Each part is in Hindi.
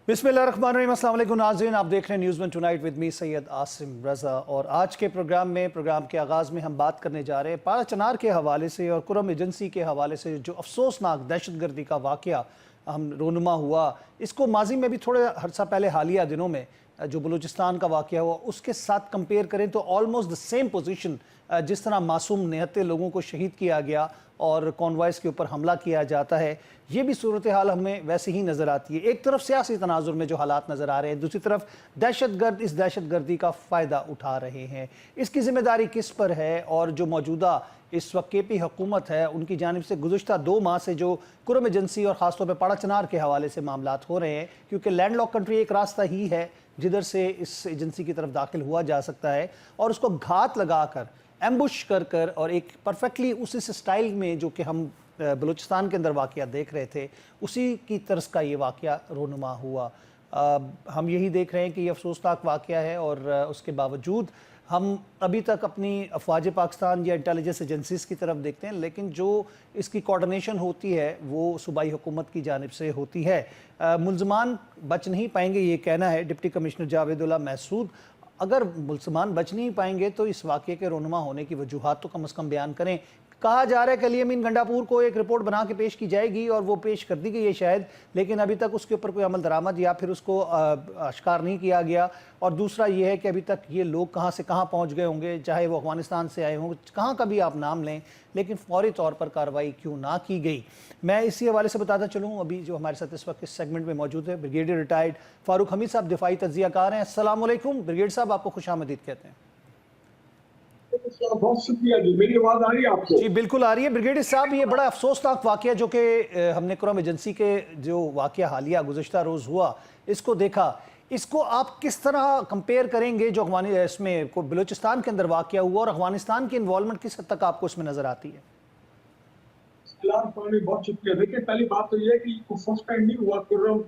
बिस्मिल्लाहिर्रहमानिर्रहीम, अस्सलाम वालेकुम नाज़रीन, आप देख रहे हैं news one tonight with me Syed Asim Raza. और आज के प्रोग्राम के आगाज़ में हम बात करने जा रहे हैं पारा चनार के हवाले से और कुरम एजेंसी के हवाले से जो अफसोसनाक दहशतगर्दी का वाक़या हम रोनुमा हुआ। इसको माजी में भी थोड़े अरसा पहले हालिया दिनों में जो बलूचिस्तान का वाक़या हुआ उसके साथ कंपेयर करें तो ऑलमोस्ट द सेम पोजीशन। जिस तरह मासूम निहत्ते लोगों को शहीद किया गया और कॉन्वॉयज़ के ऊपर हमला किया जाता है, ये भी सूरत हाल हमें वैसे ही नज़र आती है। एक तरफ सियासी तनाजुर में जो हालात नज़र आ रहे हैं, दूसरी तरफ दहशतगर्द इस दहशतगर्दी का फ़ायदा उठा रहे हैं। इसकी ज़िम्मेदारी किस पर है? और जो मौजूदा इस वक्त KP हुकूमत है उनकी जानिब से गुज़श्ता 2 माह से जो कुरम एजेंसी और ख़ासतौर पर पाड़ा चनार के हवाले से मामलात हो रहे हैं, क्योंकि लैंड लॉक कंट्री एक रास्ता ही है जिधर से इस एजेंसी की तरफ दाखिल हुआ जा सकता है और उसको घात लगा कर एम्बुश कर और एक परफेक्टली उसी स्टाइल में जो कि हम बलूचिस्तान के अंदर वाक़या देख रहे थे, उसी की तर्ज का ये वाक़या रोनुमा हुआ। हम यही देख रहे हैं कि ये अफसोसनाक वाक़या है और उसके बावजूद हम अभी तक अपनी अफवाज पाकिस्तान या इंटेलिजेंस एजेंसीज़ की तरफ देखते हैं, लेकिन जो इसकी कोऑर्डिनेशन होती है वो सूबाई हुकूमत की जानिब से होती है। मुल्ज़मान बच नहीं पाएंगे, ये कहना है डिप्टी कमिश्नर जावेदुल्ला महसूद। अगर मुल्ज़मान बच नहीं पाएंगे तो इस वाक़े के रोनुमा होने की वजूहात तो कम अज़ कम बयान करें। कहा जा रहा है कि अली अमीन गंडापुर को एक रिपोर्ट बना के पेश की जाएगी और वो पेश कर दी गई है शायद, लेकिन अभी तक उसके ऊपर कोई अमल दरामद या फिर उसको आश्कार नहीं किया गया। और दूसरा ये है कि अभी तक ये लोग कहाँ से कहाँ पहुँच गए होंगे, चाहे वो अफगानिस्तान से आए हों, कहाँ का भी आप नाम लें, लेकिन फौरी तौर पर कार्रवाई क्यों ना की गई। मैं इसी हवाले से बताता चलूँ, अभी जो हमारे साथ इस वक्त इस सेगमेंट में मौजूद है ब्रिगेडियर रिटायर्ड फारूक हमीद साहब, दिफाई तज्ज़ियाकार हैं। अस्सलाम वालेकुम ब्रिगेड साहब, आपको खुशामदीद कहते हैं। बहुत शुक्रिया जी, मेरी आवाज आ रही है आपको? जी बिल्कुल आ रही है। ब्रिगेडियर साहब, ये बड़ा अफसोसनाक वाक़या जो कि हमने कुरम एजेंसी के जो वाक़या हालिया गुज़श्ता रोज़ हुआ इसको देखा, इसको आप किस तरह कंपेयर करेंगे जो इसमें को बलूचिस्तान के अंदर वाक़या हुआ और अफगानिस्तान की इन्वॉल्वमेंट किस हद तक आपको इसमें नज़र आती है? बहुत शुक्रिया। देखिए, पहली बात तो ये है कि फर्स्ट टाइम नहीं हुआ कुर्रम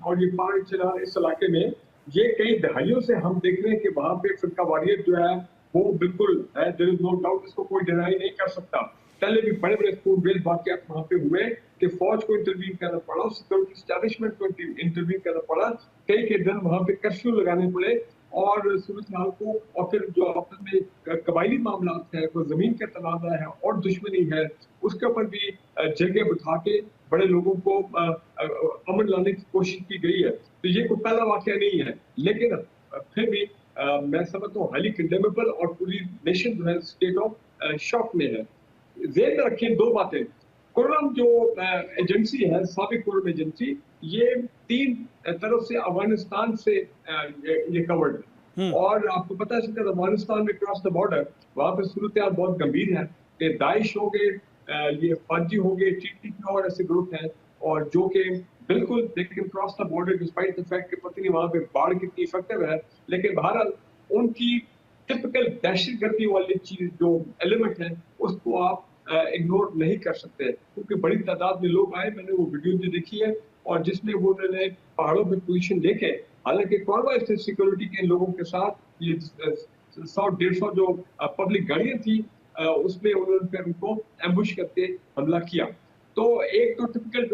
और ये पारा चनार इस इलाके में। ये कई दहाइयों से हम देख रहे हैं कि वहाँ पे फिरका वारियत जो है वो बिल्कुल है, देयर इज नो डाउट, इसको कोई डिनाई नहीं कर सकता। पहले भी बड़े बड़े खून बेल वाक़यात वहाँ पे हुए कि फौज को इंटरवीन करना पड़ा, सिक्योरिटी एस्टैब्लिशमेंट को इंटरवीन करना पड़ा, कई दिन वहाँ पे कर्फ्यू लगाने पड़े और सूरत हाल को, और फिर जो आपस में कबायली मामला है, कोई जमीन का तनाज़ा है और दुश्मनी है, उसके ऊपर भी जगह बिठा के बड़े लोगों को अमन लाने की कोशिश की गई है। तो ये कोई पहला वाक़या नहीं है, लेकिन फिर भी मैं समझता हूँ हाईली कंडेमेबल और पूरी नेशन जो है स्टेट ऑफ शॉक में है। ज़हन में रखें 2 बातें। कुर्रम जो एजेंसी है, साबिक कुर्रम एजेंसी, ये 3 तरफ से अफगानिस्तान से ये कवर्ड है। और आपको पता है कि अफगानिस्तान में क्रॉस द बॉर्डर वहाँ पे सूरत हाल बहुत गंभीर है कि दाइश हो गए, ये फौजी हो गए, TTP और ऐसे ग्रुप हैं और जो कि बिल्कुल they can cross the border despite the fact कि पता नहीं वहाँ पे बाढ़ कितनी इफेक्टिव है, लेकिन बहरहाल उनकी टिपिकल दहशतगर्दी वाली चीज जो एलिमेंट है उसको आप इग्नोर नहीं कर सकते, क्योंकि बड़ी तादाद में लोग आए। मैंने वो वीडियो जो देखी है और जिसमें वो उन्होंने पहाड़ों पे पोजीशन लेके, हालांकि कॉन्वॉय से सिक्योरिटी के लोगों के साथ ये 100-150 जो पब्लिक गाड़ियां थी उसमें उन्होंने फिर उनको एम्बुश करके हमला किया। तो एक तो टिपिकल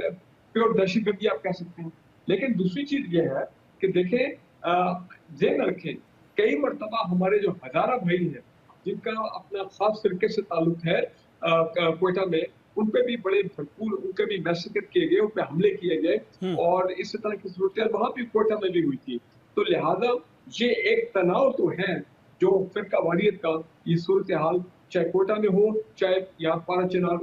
प्योर दहशतगर्दी आप कह सकते हैं, लेकिन दूसरी चीज ये है कि देखें, ज़हन रखें, कई मरतबा हमारे जो हजारा भाई हैं जिनका अपना खास तरीके से ताल्लुक है क्वेटा में, उन पे भी बड़े भरपूर उनके भी मैसेकर किए गए, उन पे हमले किए गए और इस तरह की सूरत वहां भी क्वेटा में भी हुई थी। तो लिहाजा ये एक तनाव तो है जो फिरका वारियत का, ये सूरत हाल चाहे क्वेटा में हो चाहे यहाँ पारा चनार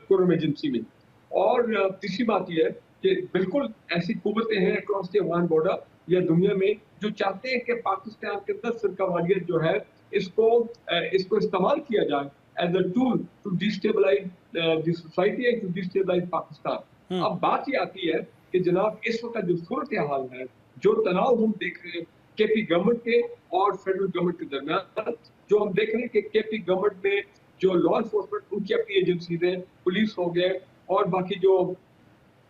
कुर्रम एजेंसी में। और तीसरी बात यह है कि बिल्कुल ऐसी कुव्वतें हैं अक्रॉस द अफगान बॉर्डर या दुनिया में जो चाहते हैं कि पाकिस्तान के अंदर फिरका वारियत जो है इसको इस्तेमाल किया जाए as a tool to destabilise the society and to destabilise Pakistan. अब बात ये आती है कि जनाब इस वक्त जो सूरत हाल है, जो तनाव हम देख रहे हैं KP गवर्नमेंट के और फेडरल गवर्नमेंट के दरमियान, जो हम देख रहे हैं कि KP गवर्नमेंट में जो लॉ एनफोर्समेंट उनकी अपनी एजेंसीज है, पुलिस हो गए और बाकी जो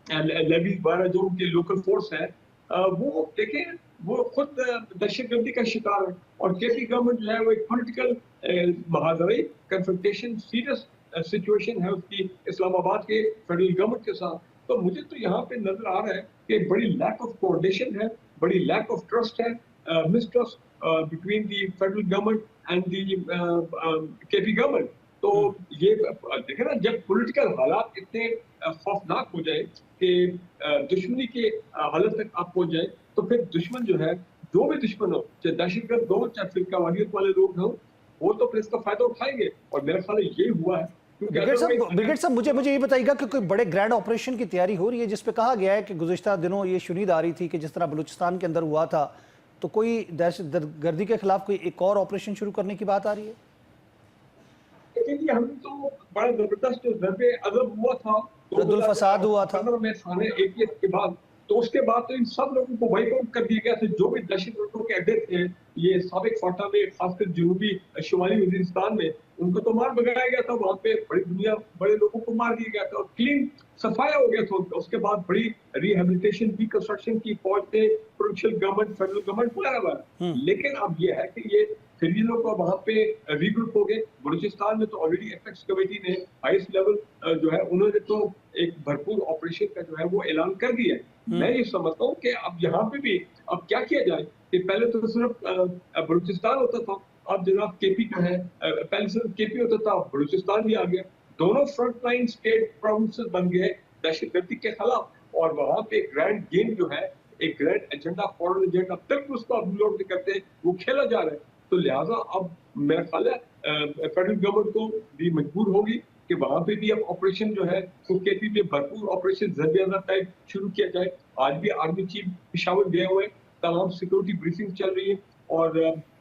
लेवी वगैरह जो उनके लोकल फोर्स है, वो देखें वो खुद दहशतगर्दी का शिकार है और KP गवर्नमेंट जो है वो एक पॉलिटिकल महाजरी कन्फ्रंटेशन सीरियस सिचुएशन है उसकी इस्लामाबाद के फेडरल गवर्नमेंट के साथ। तो मुझे तो यहाँ पे नजर आ रहा है कि बड़ी लैक ऑफ कोऑर्डिनेशन है, बड़ी लैक ऑफ ट्रस्ट है, mistrust between the federal government and the KP government. तो ये देखे ना, जब पॉलिटिकल हालात इतने खौफनाक हो जाए कि दुश्मनी के हालत तक आप पहुंच जाए, तो फिर दुश्मन जो है, जो भी दुश्मन हो, चाहे दहशतगर्द हो, चाहे फिरका वारियत वाले लोग हो, वो तो फिर इसका फायदा उठाएंगे। और मेरा ख्याल है ये हुआ है, क्योंकि ब्रिगेड साहब मुझे ये बताइएगा कि कोई बड़े ग्रैंड ऑपरेशन की तैयारी हो रही है, जिसपे कहा गया है कि गुज़िश्ता दिनों ये शुनीद आ रही थी कि जिस तरह बलूचिस्तान के अंदर हुआ था, तो कोई दहशतगर्दी के खिलाफ कोई एक और ऑपरेशन शुरू करने की बात आ रही है? लेकिन ये हम तो बड़ा जबरदस्त जो ज़रबे अज़ब हुआ था, रद्दुल फसाद हुआ था। 2015 में साने एटीएस के बाद, तो उसके बाद तो इन सब लोगों को वाइप आउट कर दिया गया था, जो भी दहशतगर्दों के अड्डे थे, ये साबिक फाटा में, खासकर जनूबी शुमाली वजीरिस्तान में, उनको तो मार भगाया गया था। वहाँ पे बड़ी दुनिया, बड़े लोगों को मार दिया गया था और क्लीन सफाया हो गया था उनका। उसके बाद बड़ी रिहेबिलिटेशन, रिकंस्ट्रक्शन की फौज थे, प्रोविंशियल गवर्नमेंट, फेडरल गवर्नमेंट पूरा हुआ। लेकिन अब ये है कि ये फिर ये लोग वहाँ पे रीग्रुप हो गए। बलूचिस्तान में तो ऑलरेडी एपेक्स कमेटी ने हाईएस्ट लेवल जो है, उन्होंने तो एक भरपूर ऑपरेशन का जो है वो ऐलान कर दिया है। मैं ये समझता हूँ कि अब यहाँ पे भी अब क्या किया जाए कि पहले तो सिर्फ बलूचिस्तान होता था, अब जनाब केपी का है, पहले सिर्फ केपी होता था, अब बलूचिस्तान भी आ गया। दोनों फ्रंट लाइन स्टेट प्रोविंसेस बन गए दहशतगर्दी के खिलाफ, और वहाँ पे ग्रैंड गेम जो है, एक ग्रैंड एजेंडा, फॉरेन एजेंडा, बिल्कुल उसको अब लोग करते वो खेला जा रहा है। तो लिहाजा अब मेरा ख्याल है फेडरल गवर्नमेंट को भी मजबूर होगी कि वहां पे भी अब ऑपरेशन जो है, तो केपी में भरपूर ऑपरेशन ज़रबे टाइप शुरू किया जाए। आज भी आर्मी चीफ पेशावर गए हुए, तमाम सिक्योरिटी ब्रीफिंग चल रही है, और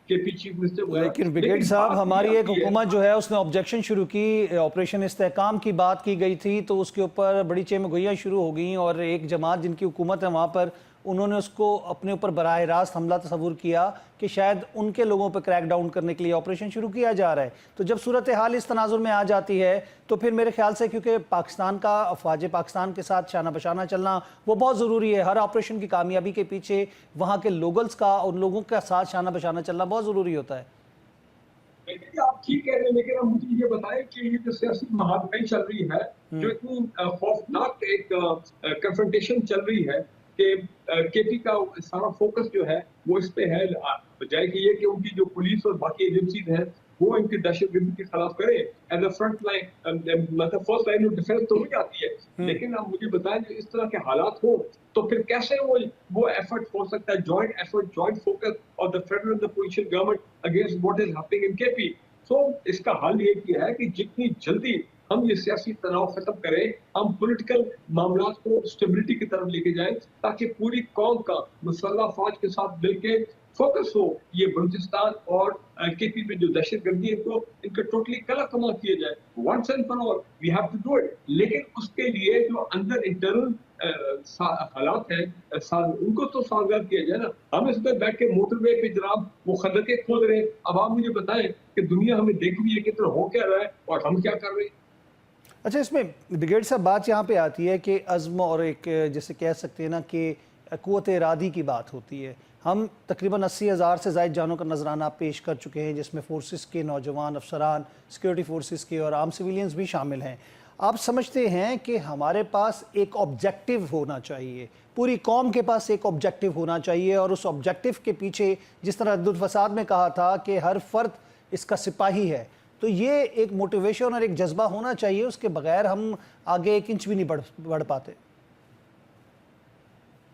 केपी चीफ मिनिस्टर। लेकिन ब्रिगेड साहब, हमारी एक हुकूमत जो है उसने ऑब्जेक्शन शुरू की, ऑपरेशन इस्तेहकाम की बात की गई थी, तो उसके ऊपर बड़ी चेमगोइयाँ शुरू हो गई, और एक जमात जिनकी हुकूमत है वहाँ पर, उन्होंने उसको अपने ऊपर बराह रास्त हमला तस्वुर किया कि शायद उनके लोगों पर क्रैक डाउन करने के लिए ऑपरेशन शुरू किया जा रहा है। तो जब सूरत हाल इस तनाजुर में आ जाती है, तो फिर मेरे ख्याल से, क्योंकि पाकिस्तान का, अफवाज पाकिस्तान के साथ शाना बशाना चलना वो बहुत ज़रूरी है, हर ऑपरेशन की कामयाबी के पीछे वहाँ के लोकल्स का, उन लोगों का साथ शाना बशाना चलना बहुत ज़रूरी होता है। आप ठीक कह रहे हैं, लेकिन अब मुझे ये बताएं कि ये जो सियासी महामारी चल रही है, जो इतनी खौफनाक एक कन्फ्रंटेशन चल रही है, कि केपी का सारा फोकस जो है वो इस पे है, बजाय कि ये कि उनकी जो पुलिस और बाकी एजेंसीज हैं वो इनकी दहशतगर्दी के खिलाफ करे एज अ फ्रंट लाइन, मतलब फर्स्ट लाइन ऑफ डिफेंस तो हो जाती है। लेकिन अब मुझे बताएं, जो इस तरह के हालात हो, तो फिर कैसे वो एफर्ट हो सकता है, joint effort, joint focus of the federal and the provincial government against what is happening in KP. So इसका हल ये किया है कि जितनी जल्दी हम ये सियासी तनाव खत्म करें, हम पॉलिटिकल मामलात को स्टेबिलिटी की तरफ लेके जाएं, ताकि पूरी कौम का मुसल्लह फौज के साथ मिलकर फोकस हो ये बलूचिस्तान और केपी में जो दहशतगर्दी है, तो इनका टोटली कला कमा किया जाए, once and for all. We have to do it. लेकिन उसके लिए जो अंदर इंटरनल हालात हैं, उनको तो साजगार किया जाए ना। हम इस पर बैठ के मोटरवे पे जनाब वो खंदकें खोद रहे हैं। अब आप मुझे बताएं कि दुनिया हमें देख रही है कि तो हो क्या रहा है और हम क्या कर रहे हैं। अच्छा, इसमें ब्रिगेड साहब बात यहाँ पे आती है कि अज़्म और एक, जैसे कह सकते हैं ना कि क़ुव्वत इरादी की बात होती है। हम तकरीबन 80,000 से ज़ायद जानों का नजराना पेश कर चुके हैं, जिसमें फोर्सेस के नौजवान अफसरान, सिक्योरिटी फोर्सेस के और आम सिविलियंस भी शामिल हैं। आप समझते हैं कि हमारे पास एक ऑब्जेक्टिव होना चाहिए, पूरी कौम के पास एक ऑब्जेक्टिव होना चाहिए, और उस ऑब्जेक्टिव के पीछे, जिस तरह रद्दुल फसाद में कहा था कि हर फर्द इसका सिपाही है, तो ये एक मोटिवेशन और एक जज्बा होना चाहिए, उसके बगैर हम आगे एक इंच भी नहीं बढ़ पाते।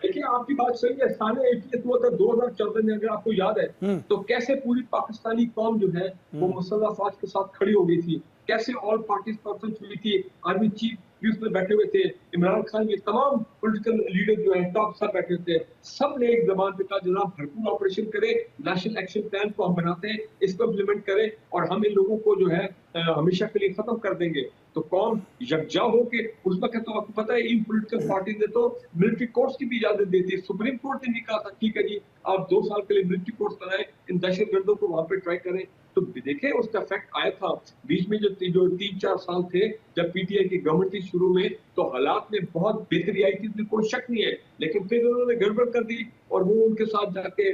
देखिए, आपकी बात सही है। साने एटीएस हुआ था 2014 में, अगर आपको याद है, तो कैसे पूरी पाकिस्तानी कौम जो है वो मुसल्लह फौज के साथ खड़ी हो गई थी, कैसे ऑल पार्टीज कॉन्फ्रेंस हुई थी, आर्मी चीफ भी उसमें बैठे हुए थे, इमरान खान, ये तमाम पॉलिटिकल लीडर जो है टॉप सब बैठे थे। सब ने एक जबान पे कहा, जनाब भरपूर ऑपरेशन करें, नेशनल एक्शन प्लान को हम बनाते हैं, इसको इम्प्लीमेंट करें, और हम इन लोगों को जो है हमेशा के लिए खत्म कर देंगे। तो कौम यकजा हो के, उस वक्त तो आपको पता है इन पॉलिटिकल पार्टी ने तो मिलिट्री कोर्ट्स की भी इजाजत दी थी। सुप्रीम कोर्ट ने भी कहा था, ठीक है जी, आप 2 साल के लिए मिलिट्री कोर्ट्स बनाए, इन दहशतगर्दों को वहां पे ट्राई करें। तो देखें उसका इफेक्ट आया था। बीच में जो 3-4 साल थे जब पीटीआई की गवर्नमेंट थी शुरू में, तो हालात में बहुत बेहतरी आई थी, कोई शक नहीं है। लेकिन फिर उन्होंने गड़बड़ कर दी, और वो उनके साथ जाके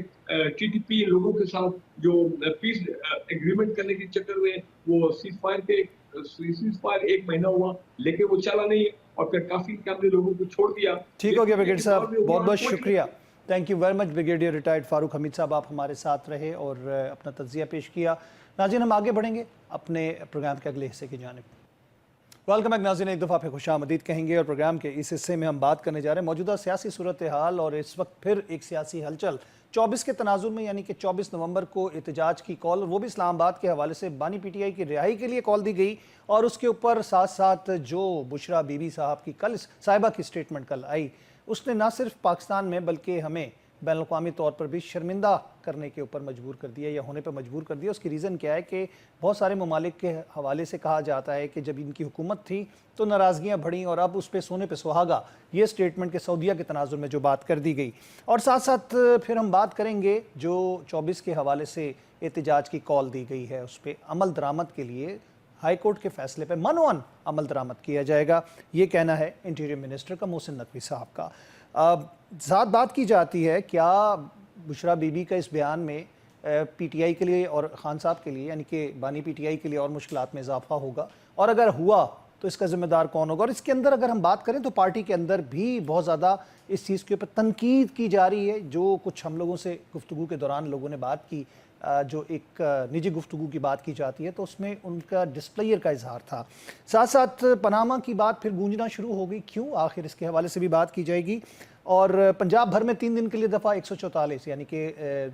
टीटीपी लोगों के साथ जो पीस एग्रीमेंट करने के चक्कर में वो सीज फायर 1 महीना हुआ, लेकिन वो चला नहीं। और फिर काफी हमने लोगों को छोड़ दिया। ठीक हो गया लेकिन ब्रिगेडियर एक दौर साहब, में हुआ, बहुत बहुत कोई शुक्रिया। Thank you very much brigadier retired Farooq Hamid साहब, आप हमारे साथ रहे और अपना तज्जिया पेश किया। नाज़रीन, हम आगे बढ़ेंगे अपने प्रोग्राम के अगले हिस्से की जानिब। वेलकम बैक नाज़रीन, एक दफ़ा फिर खुशामदीद कहेंगे और प्रोग्राम के इस हिस्से में हम बात करने जा रहे हैं मौजूदा सियासी सूरत हाल और इस वक्त फिर एक सियासी हलचल 24 के तनाजुर में, यानी कि 24 नवंबर को एहतजाज की कॉल, और वो भी इस्लामाबाद के हवाले से बानी पीटीआई की रिहाई के लिए कॉल दी गई और उसके ऊपर साथ साथ जो बुशरा बीबी साहब की साहिबा की स्टेटमेंट कल आई, उसने ना सिर्फ पाकिस्तान में बल्कि हमें बैनुल-अक़वामी तौर पर भी शर्मिंदा करने के ऊपर मजबूर कर दिया या होने पर मजबूर कर दिया। उसकी रीज़न क्या है कि बहुत सारे ममालिक के हवाले से कहा जाता है कि जब इनकी हुकूमत थी तो नाराज़गियाँ बढ़ीं और अब उस पर सोने पे सुहागा, ये स्टेटमेंट के सऊदीया के तनाजुर में जो बात कर दी गई। और साथ साथ फिर हम बात करेंगे जो 24 के हवाले से एहतजाज की कॉल दी गई है, उस पर अमल दरामद के लिए हाई कोर्ट के फैसले पर मनोअन अमल दरामद किया जाएगा, ये कहना है इंटीरियर मिनिस्टर का मोहसिन नकवी साहब का। साथ बात की जाती है क्या बुशरा बीबी का इस बयान में पीटीआई के लिए और खान साहब के लिए, यानी कि बानी पीटीआई के लिए और मुश्किलात में इजाफा होगा, और अगर हुआ तो इसका जिम्मेदार कौन होगा। और इसके अंदर अगर हम बात करें तो पार्टी के अंदर भी बहुत ज़्यादा इस चीज़ के ऊपर तनकीद की जा रही है। जो कुछ हम लोगों से गुफ्तगू के दौरान लोगों ने बात की, जो एक निजी गुफ्तगू की बात की जाती है, तो उसमें उनका डिस्प्लेयर का इजहार था। साथ साथ पनामा की बात फिर गूंजना शुरू हो गई, क्यों आखिर, इसके हवाले से भी बात की जाएगी। और पंजाब भर में 3 दिन के लिए दफ़ा 144 यानी कि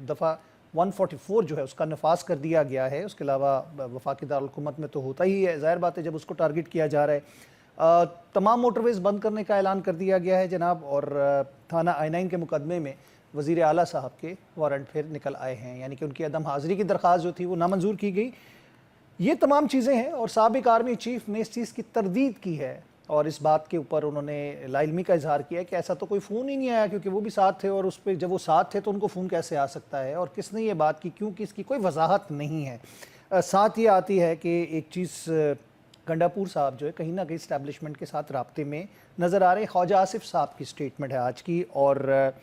दफ़ा 144 जो है उसका नफाज कर दिया गया है। उसके अलावा वफाकी दारुल-हुकूमत में तो होता ही है, ज़ाहिर बात है जब उसको टारगेट किया जा रहा है। तमाम मोटरवेज़ बंद करने का ऐलान कर दिया गया है जनाब, और थाना I9 के मुकदमे में वज़ीर आला साहब के वारंट फिर निकल आए हैं, यानी कि उनकी अदम हाज़िरी की दरख्वास्त जो थी वो नामंजूर की गई। ये तमाम चीज़ें हैं और साबिक आर्मी चीफ ने इस चीज़ की तरदीद की है और इस बात के ऊपर उन्होंने लाइल्मी का इजहार किया कि ऐसा तो कोई फ़ोन ही नहीं आया, क्योंकि वो भी साथ थे और उस पर जब वो साथ थे तो उनको फ़ोन कैसे आ सकता है और किसने ये बात की, क्योंकि इसकी कोई वजाहत नहीं है। साथ ये आती है कि एक चीज़, गंडापुर साहब जो है कहीं ना कहीं इस्टेब्लिशमेंट के साथ राब्ते में नज़र आ रहे हैं। ख्वाजा आसिफ साहब की स्टेटमेंट है आज की, और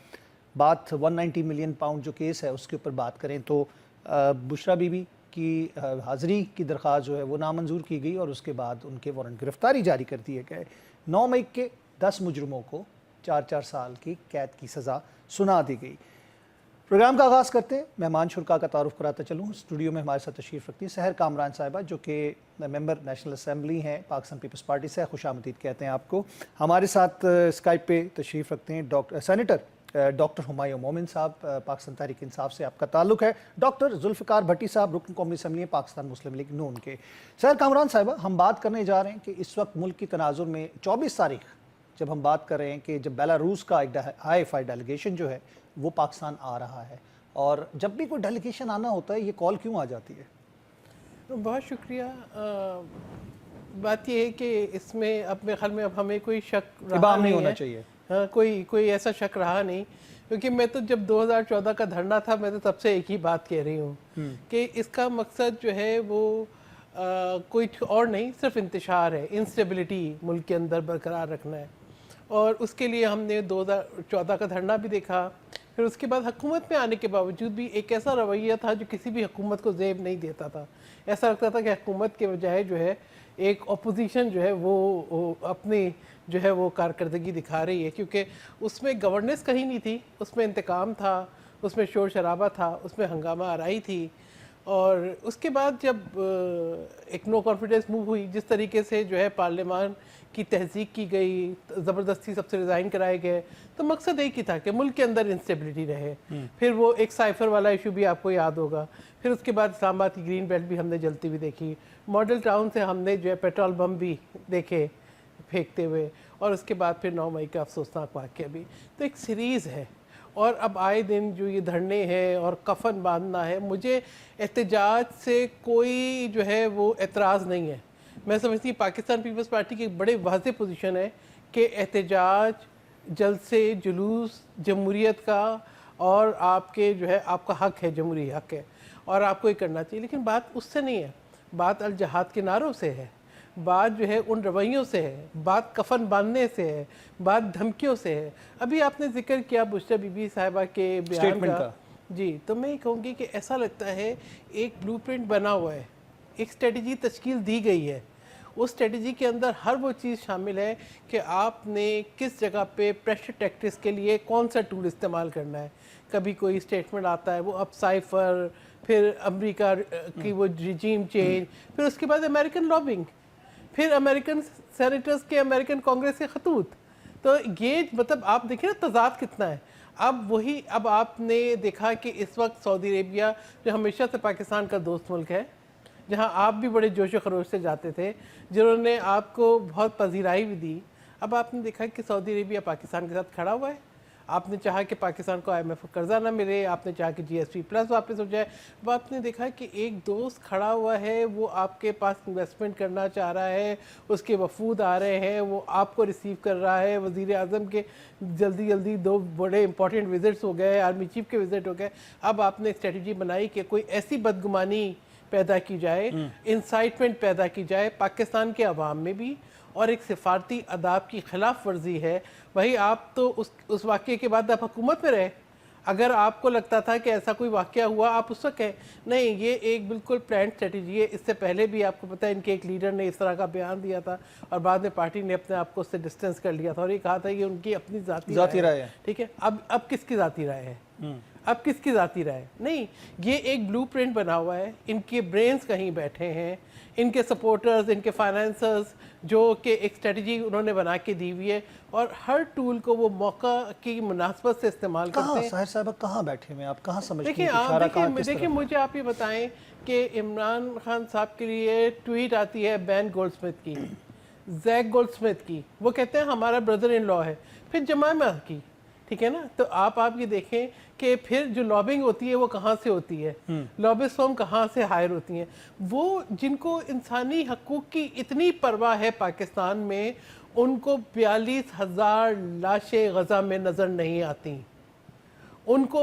बात 190 मिलियन पाउंड जो केस है उसके ऊपर बात करें तो बुशरा बीबी की हाज़िरी की दरख्वास्त जो है वो नामंजूर की गई और उसके बाद उनके वारंट गिरफ्तारी जारी कर दिए गए। 9 मई के 10 मुजरमों को 4-4 साल की कैद की सज़ा सुना दी गई। प्रोग्राम का आगाज़ करते हैं। मेहमान शुरा का तारुफ कराता चलूँ। स्टूडियो में हमारे साथ तशरीफ़ रखती हैं सहर कामरान साहिबा, जो कि मेंबर नेशनल असम्बली हैं पाकिस्तान पीपल्स पार्टी से। खुशामदीद कहते हैं आपको। हमारे साथ स्काइप पे तशरीफ़ रखते हैं सेनेटर डॉक्टर हुमायूं मोमिन साहब, पाकिस्तान तहरीक इंसाफ से आपका ताल्लुक़ है। डॉक्टर जुल्फ़िकार भट्टी साहब, रुकन कौमी असम्बली पाकिस्तान मुस्लिम लीग नून के। सहर कामरान साहिबा, हम बात करने जा रहे हैं कि इस वक्त मुल्क की तनाजुर में 24 तारीख जब हम बात कर रहे हैं कि जब बेलारूस का एक हाई फाई डेलीगेशन जो है वो पाकिस्तान आ रहा है, और जब भी कोई डेलीगेशन आना होता है ये कॉल क्यों आ जाती है? बहुत शुक्रिया। बात यह है कि इसमें अपने ख्याल में अब हमें कोई शक रहा नहीं होना चाहिए। हाँ, कोई ऐसा शक रहा नहीं, क्योंकि मैं तो जब 2014 का धरना था मैं तो तब से एक ही बात कह रही हूँ कि इसका मकसद जो है वो कोई और नहीं, सिर्फ इंतशार है, इंस्टेबिलिटी मुल्क के अंदर बरकरार रखना है। और उसके लिए हमने 2014 का धरना भी देखा। फिर उसके बाद हुकूमत में आने के बावजूद भी एक ऐसा रवैया था जो किसी भी हुकूमत को ज़ेब नहीं देता था। ऐसा लगता था कि हुकूमत के बजाय जो है एक अपोजिशन जो है वो अपनी जो है वो कारकर्दगी दिखा रही है, क्योंकि उसमें गवर्नेंस कहीं नहीं थी, उसमें इंतकाम था, उसमें शोर शराबा था, उसमें हंगामा आराई थी। और उसके बाद जब एक नो कॉन्फिडेंस मूव हुई, जिस तरीके से जो है पार्लियामान की तहज़ीक की गई, ज़बरदस्ती सबसे रिज़ाइन कराए गए, तो मकसद एक ही था कि मुल्क के अंदर इंस्टेबिलिटी रहे। फिर वो एक साइफर वाला इशू भी आपको याद होगा। फिर उसके बाद इस्लामाबाद की ग्रीन बेल्ट भी हमने जलती हुई देखी। मॉडल टाउन से हमने जो है पेट्रोल बम भी देखे फेंकते हुए, और उसके बाद फिर 9 मई का अफसोसनाक वाक़या भी। तो एक सीरीज़ है, और अब आए दिन जो ये धरने हैं और कफन बांधना है, मुझे एहतजाज से कोई जो है वो एतराज़ नहीं है। मैं समझती हूँ पाकिस्तान पीपल्स पार्टी की एक बड़े वाज़ेह पोजीशन है कि एहतजाज, जलसे, जुलूस जमहूरियत का और आपके जो है आपका हक है, जमहूरी हक है, और आपको ये करना चाहिए। लेकिन बात उससे नहीं है, बात अल जहाद के नारों से है, बात जो है उन रवैयों से है, बात कफन बांधने से है, बात धमकियों से है। अभी आपने जिक्र किया बुशरा बीबी साहिबा के बयान का, जी, तो मैं ये कहूँगी कि ऐसा लगता है एक ब्लूप्रिंट बना हुआ है, एक स्ट्रेटजी तश्कील दी गई है, उस स्ट्रेटजी के अंदर हर वो चीज़ शामिल है कि आपने किस जगह पे प्रेशर टैक्टिक्स के लिए कौन सा टूल इस्तेमाल करना है। कभी कोई स्टेटमेंट आता है, वो अब साइफर, फिर अमेरिका की वो रिजीम चेंज, फिर उसके बाद अमेरिकन लॉबिंग, फिर अमेरिकन सेनेटर्स के, अमेरिकन कांग्रेस के खतूत। तो ये मतलब आप देखिए ना तजाद कितना है। अब आपने देखा कि इस वक्त सऊदी अरेबिया जो हमेशा से पाकिस्तान का दोस्त मुल्क है, जहां आप भी बड़े जोश व खरोश से जाते थे, जिन्होंने आपको बहुत पजीराई भी दी, अब आपने देखा कि सऊदी अरेबिया पाकिस्तान के साथ खड़ा हुआ है। आपने चाहा कि पाकिस्तान को IMF का कर्जा ना मिले, आपने चाहा कि GSP प्लस वापस हो जाए। अब आपने देखा कि एक दोस्त खड़ा हुआ है, वो आपके पास इन्वेस्टमेंट करना चाह रहा है, उसके वफूद आ रहे हैं, वो आपको रिसीव कर रहा है। वज़ीर आज़म के जल्दी जल्दी 2 बड़े इंपॉर्टेंट विजिट्स हो गए, आर्मी चीफ के विजिट हो गए। अब आपने स्ट्रेटजी बनाई कि कोई ऐसी बदगुमानी पैदा की जाए, इंसाइटमेंट पैदा की जाए पाकिस्तान के अवाम में भी, और एक सिफारती अदाब की खिलाफ वर्जी है। वही आप तो उस वाक़े के बाद आप हुकूमत में रहे। अगर आपको लगता था कि ऐसा कोई वाक़या हुआ, आप उस वक्त कहें नहीं, ये एक बिल्कुल प्लान स्ट्रेटजी है। इससे पहले भी आपको पता है इनके एक लीडर ने इस तरह का बयान दिया था और बाद में पार्टी ने अपने आप को उससे डिस्टेंस कर लिया था और ये कहा था कि उनकी अपनी ज़ाती राय है। ठीक है, अब किसकी ज़ाती राय है? अब किसकी ज़ाती राय? नहीं, ये एक ब्लूप्रिंट बना हुआ है। इनके ब्रेन्स कहीं बैठे हैं, इनके सपोर्टर्स, इनके फाइनेंसर्स, जो कि एक स्ट्रेटजी उन्होंने बना के दी हुई है और हर टूल को वो मौका की मुनासबत से इस्तेमाल करते हैं। साहिर साहब कहाँ बैठे हैं आप, कहाँ समझते हैं? देखिए मुझे आप ये बताएं कि इमरान खान साहब के लिए ट्वीट आती है बैन गोल्डस्मिथ की, जैक गोल्डस्मिथ की, वो कहते हैं हमारा ब्रदर इन लॉ है, फिर जमामा की, ठीक है ना। तो आप ये देखें कि फिर जो लॉबिंग होती है वो कहाँ से होती है, लॉबिस्ट फर्म कहाँ से हायर होती हैं। वो जिनको इंसानी हकूक़ की इतनी परवाह है पाकिस्तान में, उनको 42,000 लाशें गजा में नज़र नहीं आती, उनको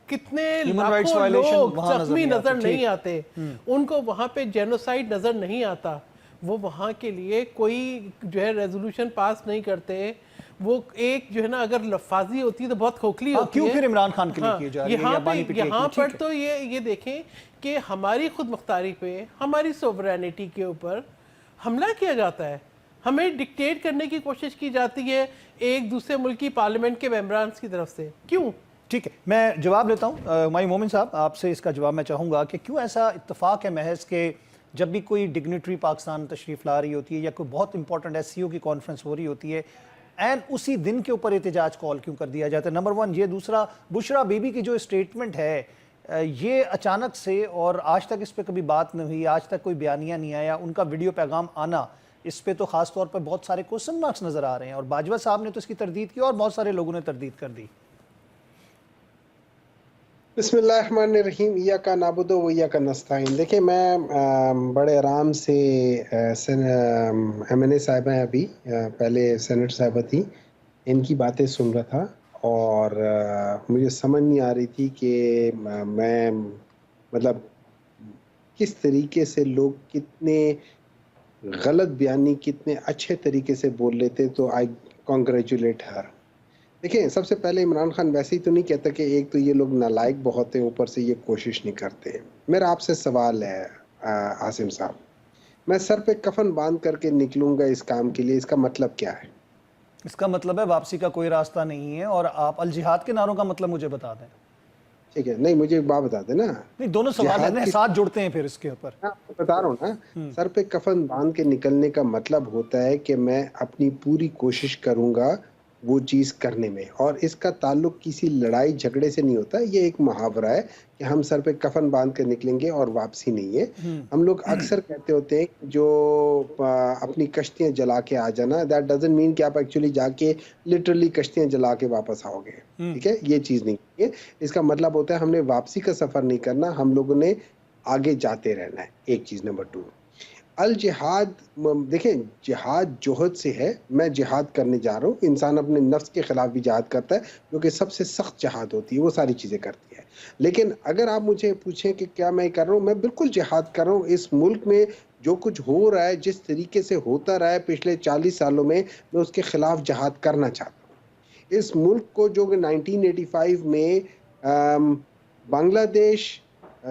कितने लाखों लोग जख्मी नज़र नहीं आते, उनको वहाँ पे जेनोसाइड नज़र नहीं आता। वो वहाँ के लिए कोई जो है रेजोल्यूशन पास नहीं करते। वो एक जो है ना, अगर लफाजी होती है तो बहुत खोखली होती क्यों है। फिर इमरान खान के लिए की जा रही है? यहाँ पर तो ये देखें कि हमारी खुद मुख्तारी पे, हमारी सोवरेनिटी के ऊपर हमला किया जाता है, हमें डिक्टेट करने की कोशिश की जाती है एक दूसरे मुल्क की पार्लियामेंट के मेंबरान की तरफ से। क्यों? ठीक है, मैं जवाब लेता हूँ। माई मोमिन साहब, आपसे इसका जवाब मैं चाहूँगा कि क्यों ऐसा इत्तेफाक है महज के जब भी कोई डिग्निटरी पाकिस्तान तशरीफ़ ला रही होती है या कोई बहुत इंपॉर्टेंट SCO की कॉन्फ्रेंस हो रही होती है, एंड उसी दिन के ऊपर एहतजाज कॉल क्यों कर दिया जाता है? नंबर 1 ये। दूसरा, बुशरा बीबी की जो स्टेटमेंट है, ये अचानक से, और आज तक इस पर कभी बात नहीं हुई, आज तक कोई बयानिया नहीं आया, उनका वीडियो पैगाम आना, इस पे तो ख़ास तौर पर बहुत सारे क्वेश्चन मार्क्स नज़र आ रहे हैं। और बाजवा साहब ने तो इसकी तरदीद की और बहुत सारे लोगों ने तरदीद कर दी। बिस्मिल्लाहिर्रहमानिर्रहीम, इय्याका नअबुदु व इय्याका नस्तईन। देखिए, मैं बड़े आराम से MNA साहिबा हैं, अभी पहले सेनेटर साहिबा थी, इनकी बातें सुन रहा था और मुझे समझ नहीं आ रही थी कि मैं मतलब किस तरीके से लोग कितने गलत बयानी कितने अच्छे तरीके से बोल लेते। तो आई कॉन्ग्रेचुलेट हर। देखिए, सबसे पहले इमरान खान वैसे ही तो नहीं कहता कि एक तो ये लोग नालायक बहुत हैं, ऊपर से ये कोशिश नहीं करते। मेरा आपसे सवाल है आसिम साहब, मैं सर पे कफन बांध करके निकलूंगा इस काम के लिए, इसका मतलब क्या है? इसका मतलब है वापसी का कोई रास्ता नहीं है। और आप अल जिहाद के नारों का मतलब मुझे बता दें। ठीक है, नहीं मुझे एक बात बता देना। नहीं, दोनों सवाल हैं, साथ जुड़ते हैं फिर इसके ऊपर। मैं बता रहा हूँ ना, सर पे कफन बांध के निकलने का मतलब होता है कि मैं अपनी पूरी कोशिश करूंगा वो चीज़ करने में, और इसका ताल्लुक किसी लड़ाई झगड़े से नहीं होता। ये एक मुहावरा है कि हम सर पे कफन बांध कर निकलेंगे और वापसी नहीं है। हम लोग अक्सर कहते होते हैं जो अपनी कश्तियां जला के आ जाना, दैट डजंट मीन कि आप एक्चुअली जाके लिटरली कश्तियां जला के वापस आओगे। ठीक है, ये चीज़ नहीं है। इसका मतलब होता है हमने वापसी का सफ़र नहीं करना, हम लोगों ने आगे जाते रहना है। एक चीज़। नंबर 2, अल जिहाद, देखें जिहाद जोहद से है। मैं जिहाद करने जा रहा हूँ। इंसान अपने नफ्स के ख़िलाफ़ भी जिहाद करता है, जो कि सबसे सख्त जिहाद होती है, वो सारी चीज़ें करती है। लेकिन अगर आप मुझे पूछें कि क्या मैं कर रहा हूँ, मैं बिल्कुल जिहाद कर रहा हूँ। इस मुल्क में जो कुछ हो रहा है, जिस तरीके से होता रहा है पिछले 40 सालों में, मैं उसके ख़िलाफ़ जिहाद करना चाहता हूँ। इस मुल्क को जो कि 1985 में Bangladesh,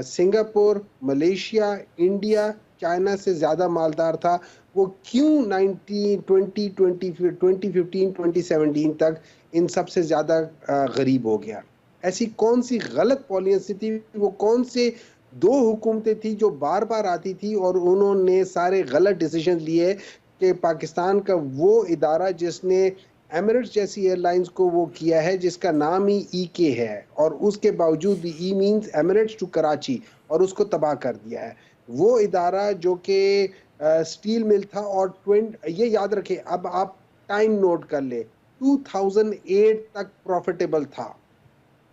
Singapore, Malaysia, India China से ज़्यादा मालदार था, वो क्यों 2015, 2017 तक इन सबसे ज़्यादा गरीब हो गया? ऐसी कौन सी गलत पॉलिसी थी, वो कौन से दो हुकूमतें थी जो बार बार आती थी और उन्होंने सारे गलत डिसीजन लिए कि पाकिस्तान का वो इदारा जिसने एमिरेट्स जैसी एयरलाइंस को वो किया है, जिसका नाम ही ईके है, और उसके बावजूद भी ई मीन्स एमिरेट्स टू कराची, और उसको तबाह कर दिया है। वो इदारा जो कि स्टील मिल था, और ये याद रखें, अब आप टाइम नोट कर ले, 2008 तक प्रॉफिटेबल था,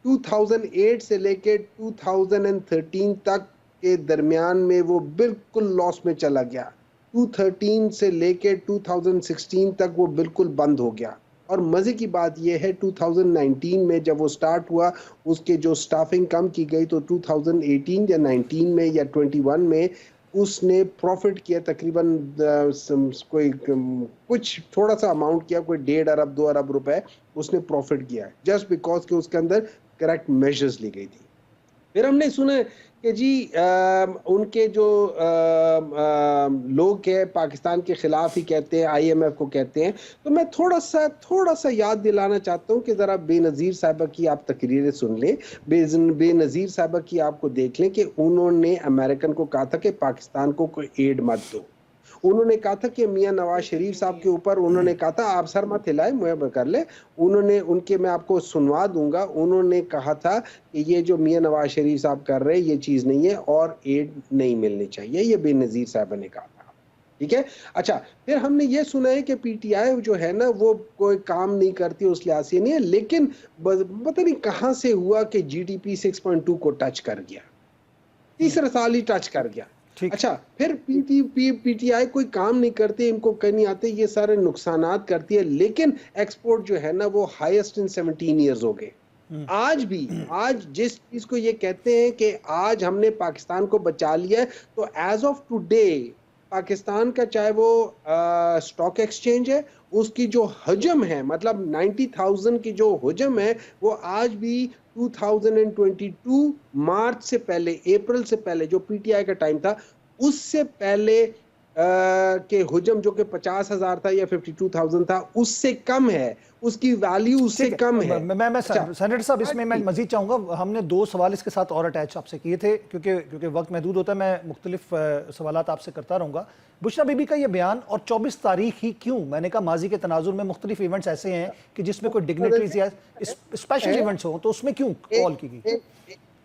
2008 से लेके 2013 तक के दरमियान में वो बिल्कुल लॉस में चला गया। 2013 से लेके 2016 तक वो बिल्कुल बंद हो गया। और मज़े की बात यह है 2019 में जब वो स्टार्ट हुआ, उसके जो स्टाफिंग कम की गई, तो 2018 या 19 में या 21 में उसने प्रॉफिट किया तकरीबन कोई कुछ थोड़ा सा अमाउंट किया, कोई 1.5 अरब 2 अरब रुपए उसने प्रॉफिट किया, जस्ट बिकॉज के उसके अंदर करेक्ट मेजर्स ली गई थी। फिर हमने सुना कि जी उनके जो लोग हैं पाकिस्तान के खिलाफ ही कहते हैं, IMF को कहते हैं। तो मैं थोड़ा सा याद दिलाना चाहता हूँ कि ज़रा बेनज़ीर साहिबा की आप तकरीरें सुन लें, बेनज़ीर साहिबा की आपको देख लें कि उन्होंने अमेरिकन को कहा था कि पाकिस्तान को कोई एड मत दो। उन्होंने कहा था कि मियां नवाज शरीफ साहब के ऊपर उन्होंने कहा था आप सर मत हिलाए, मुझे कर ले। मैं आपको सुनवा दूंगा, उन्होंने कहा था कि ये जो मियां नवाज शरीफ साहब कर रहे हैं ये चीज़ नहीं है और एड नहीं मिलनी चाहिए, ये बेनज़ीर साहब ने कहा था। ठीक है, अच्छा, फिर हमने ये सुना है कि PTI जो है ना वो कोई काम नहीं करती, उस लिहाज से नहीं है, लेकिन पता नहीं कहाँ से हुआ कि GDP 6.2 को टच कर गया, तीसरा साल ही टच कर गया। अच्छा, फिर PTI कोई काम नहीं करते, इनको कहीं आते, ये सारे नुकसानात करती है, लेकिन एक्सपोर्ट जो है ना वो हाईएस्ट इन 17 इयर्स हो गए। आज जिस चीज को ये कहते हैं कि आज हमने पाकिस्तान को बचा लिया है, तो एज ऑफ टुडे पाकिस्तान का चाहे वो स्टॉक एक्सचेंज है, उसकी जो हजम है, मतलब 90,000 की जो हजम है, वो आज भी 2022 मार्च से पहले, अप्रैल से पहले जो PTI का टाइम था, उससे पहले के हुजम जो कि 50,000 था या 52,000 था, उससे कम है, उसकी वैल्यू उससे कम है। मैं सेनेटर साहब इसमें मैं मजीद चाहूँगा, हमने 2 सवाल इसके साथ और अटैच आपसे किए थे, क्योंकि वक्त महदूद होता है, मैं मुख्तलिफ सवालात आपसे करता रहूँगा। बुशरा बीबी का ये बयान और 24 तारीख ही क्यों? मैंने कहा माजी के तनाजुर में मुख्तलिफ इवेंट्स ऐसे हैं कि जिसमें कोई डिग्निटरीज या स्पेशल इवेंट्स हो, तो उसमें क्यों कॉल की गई?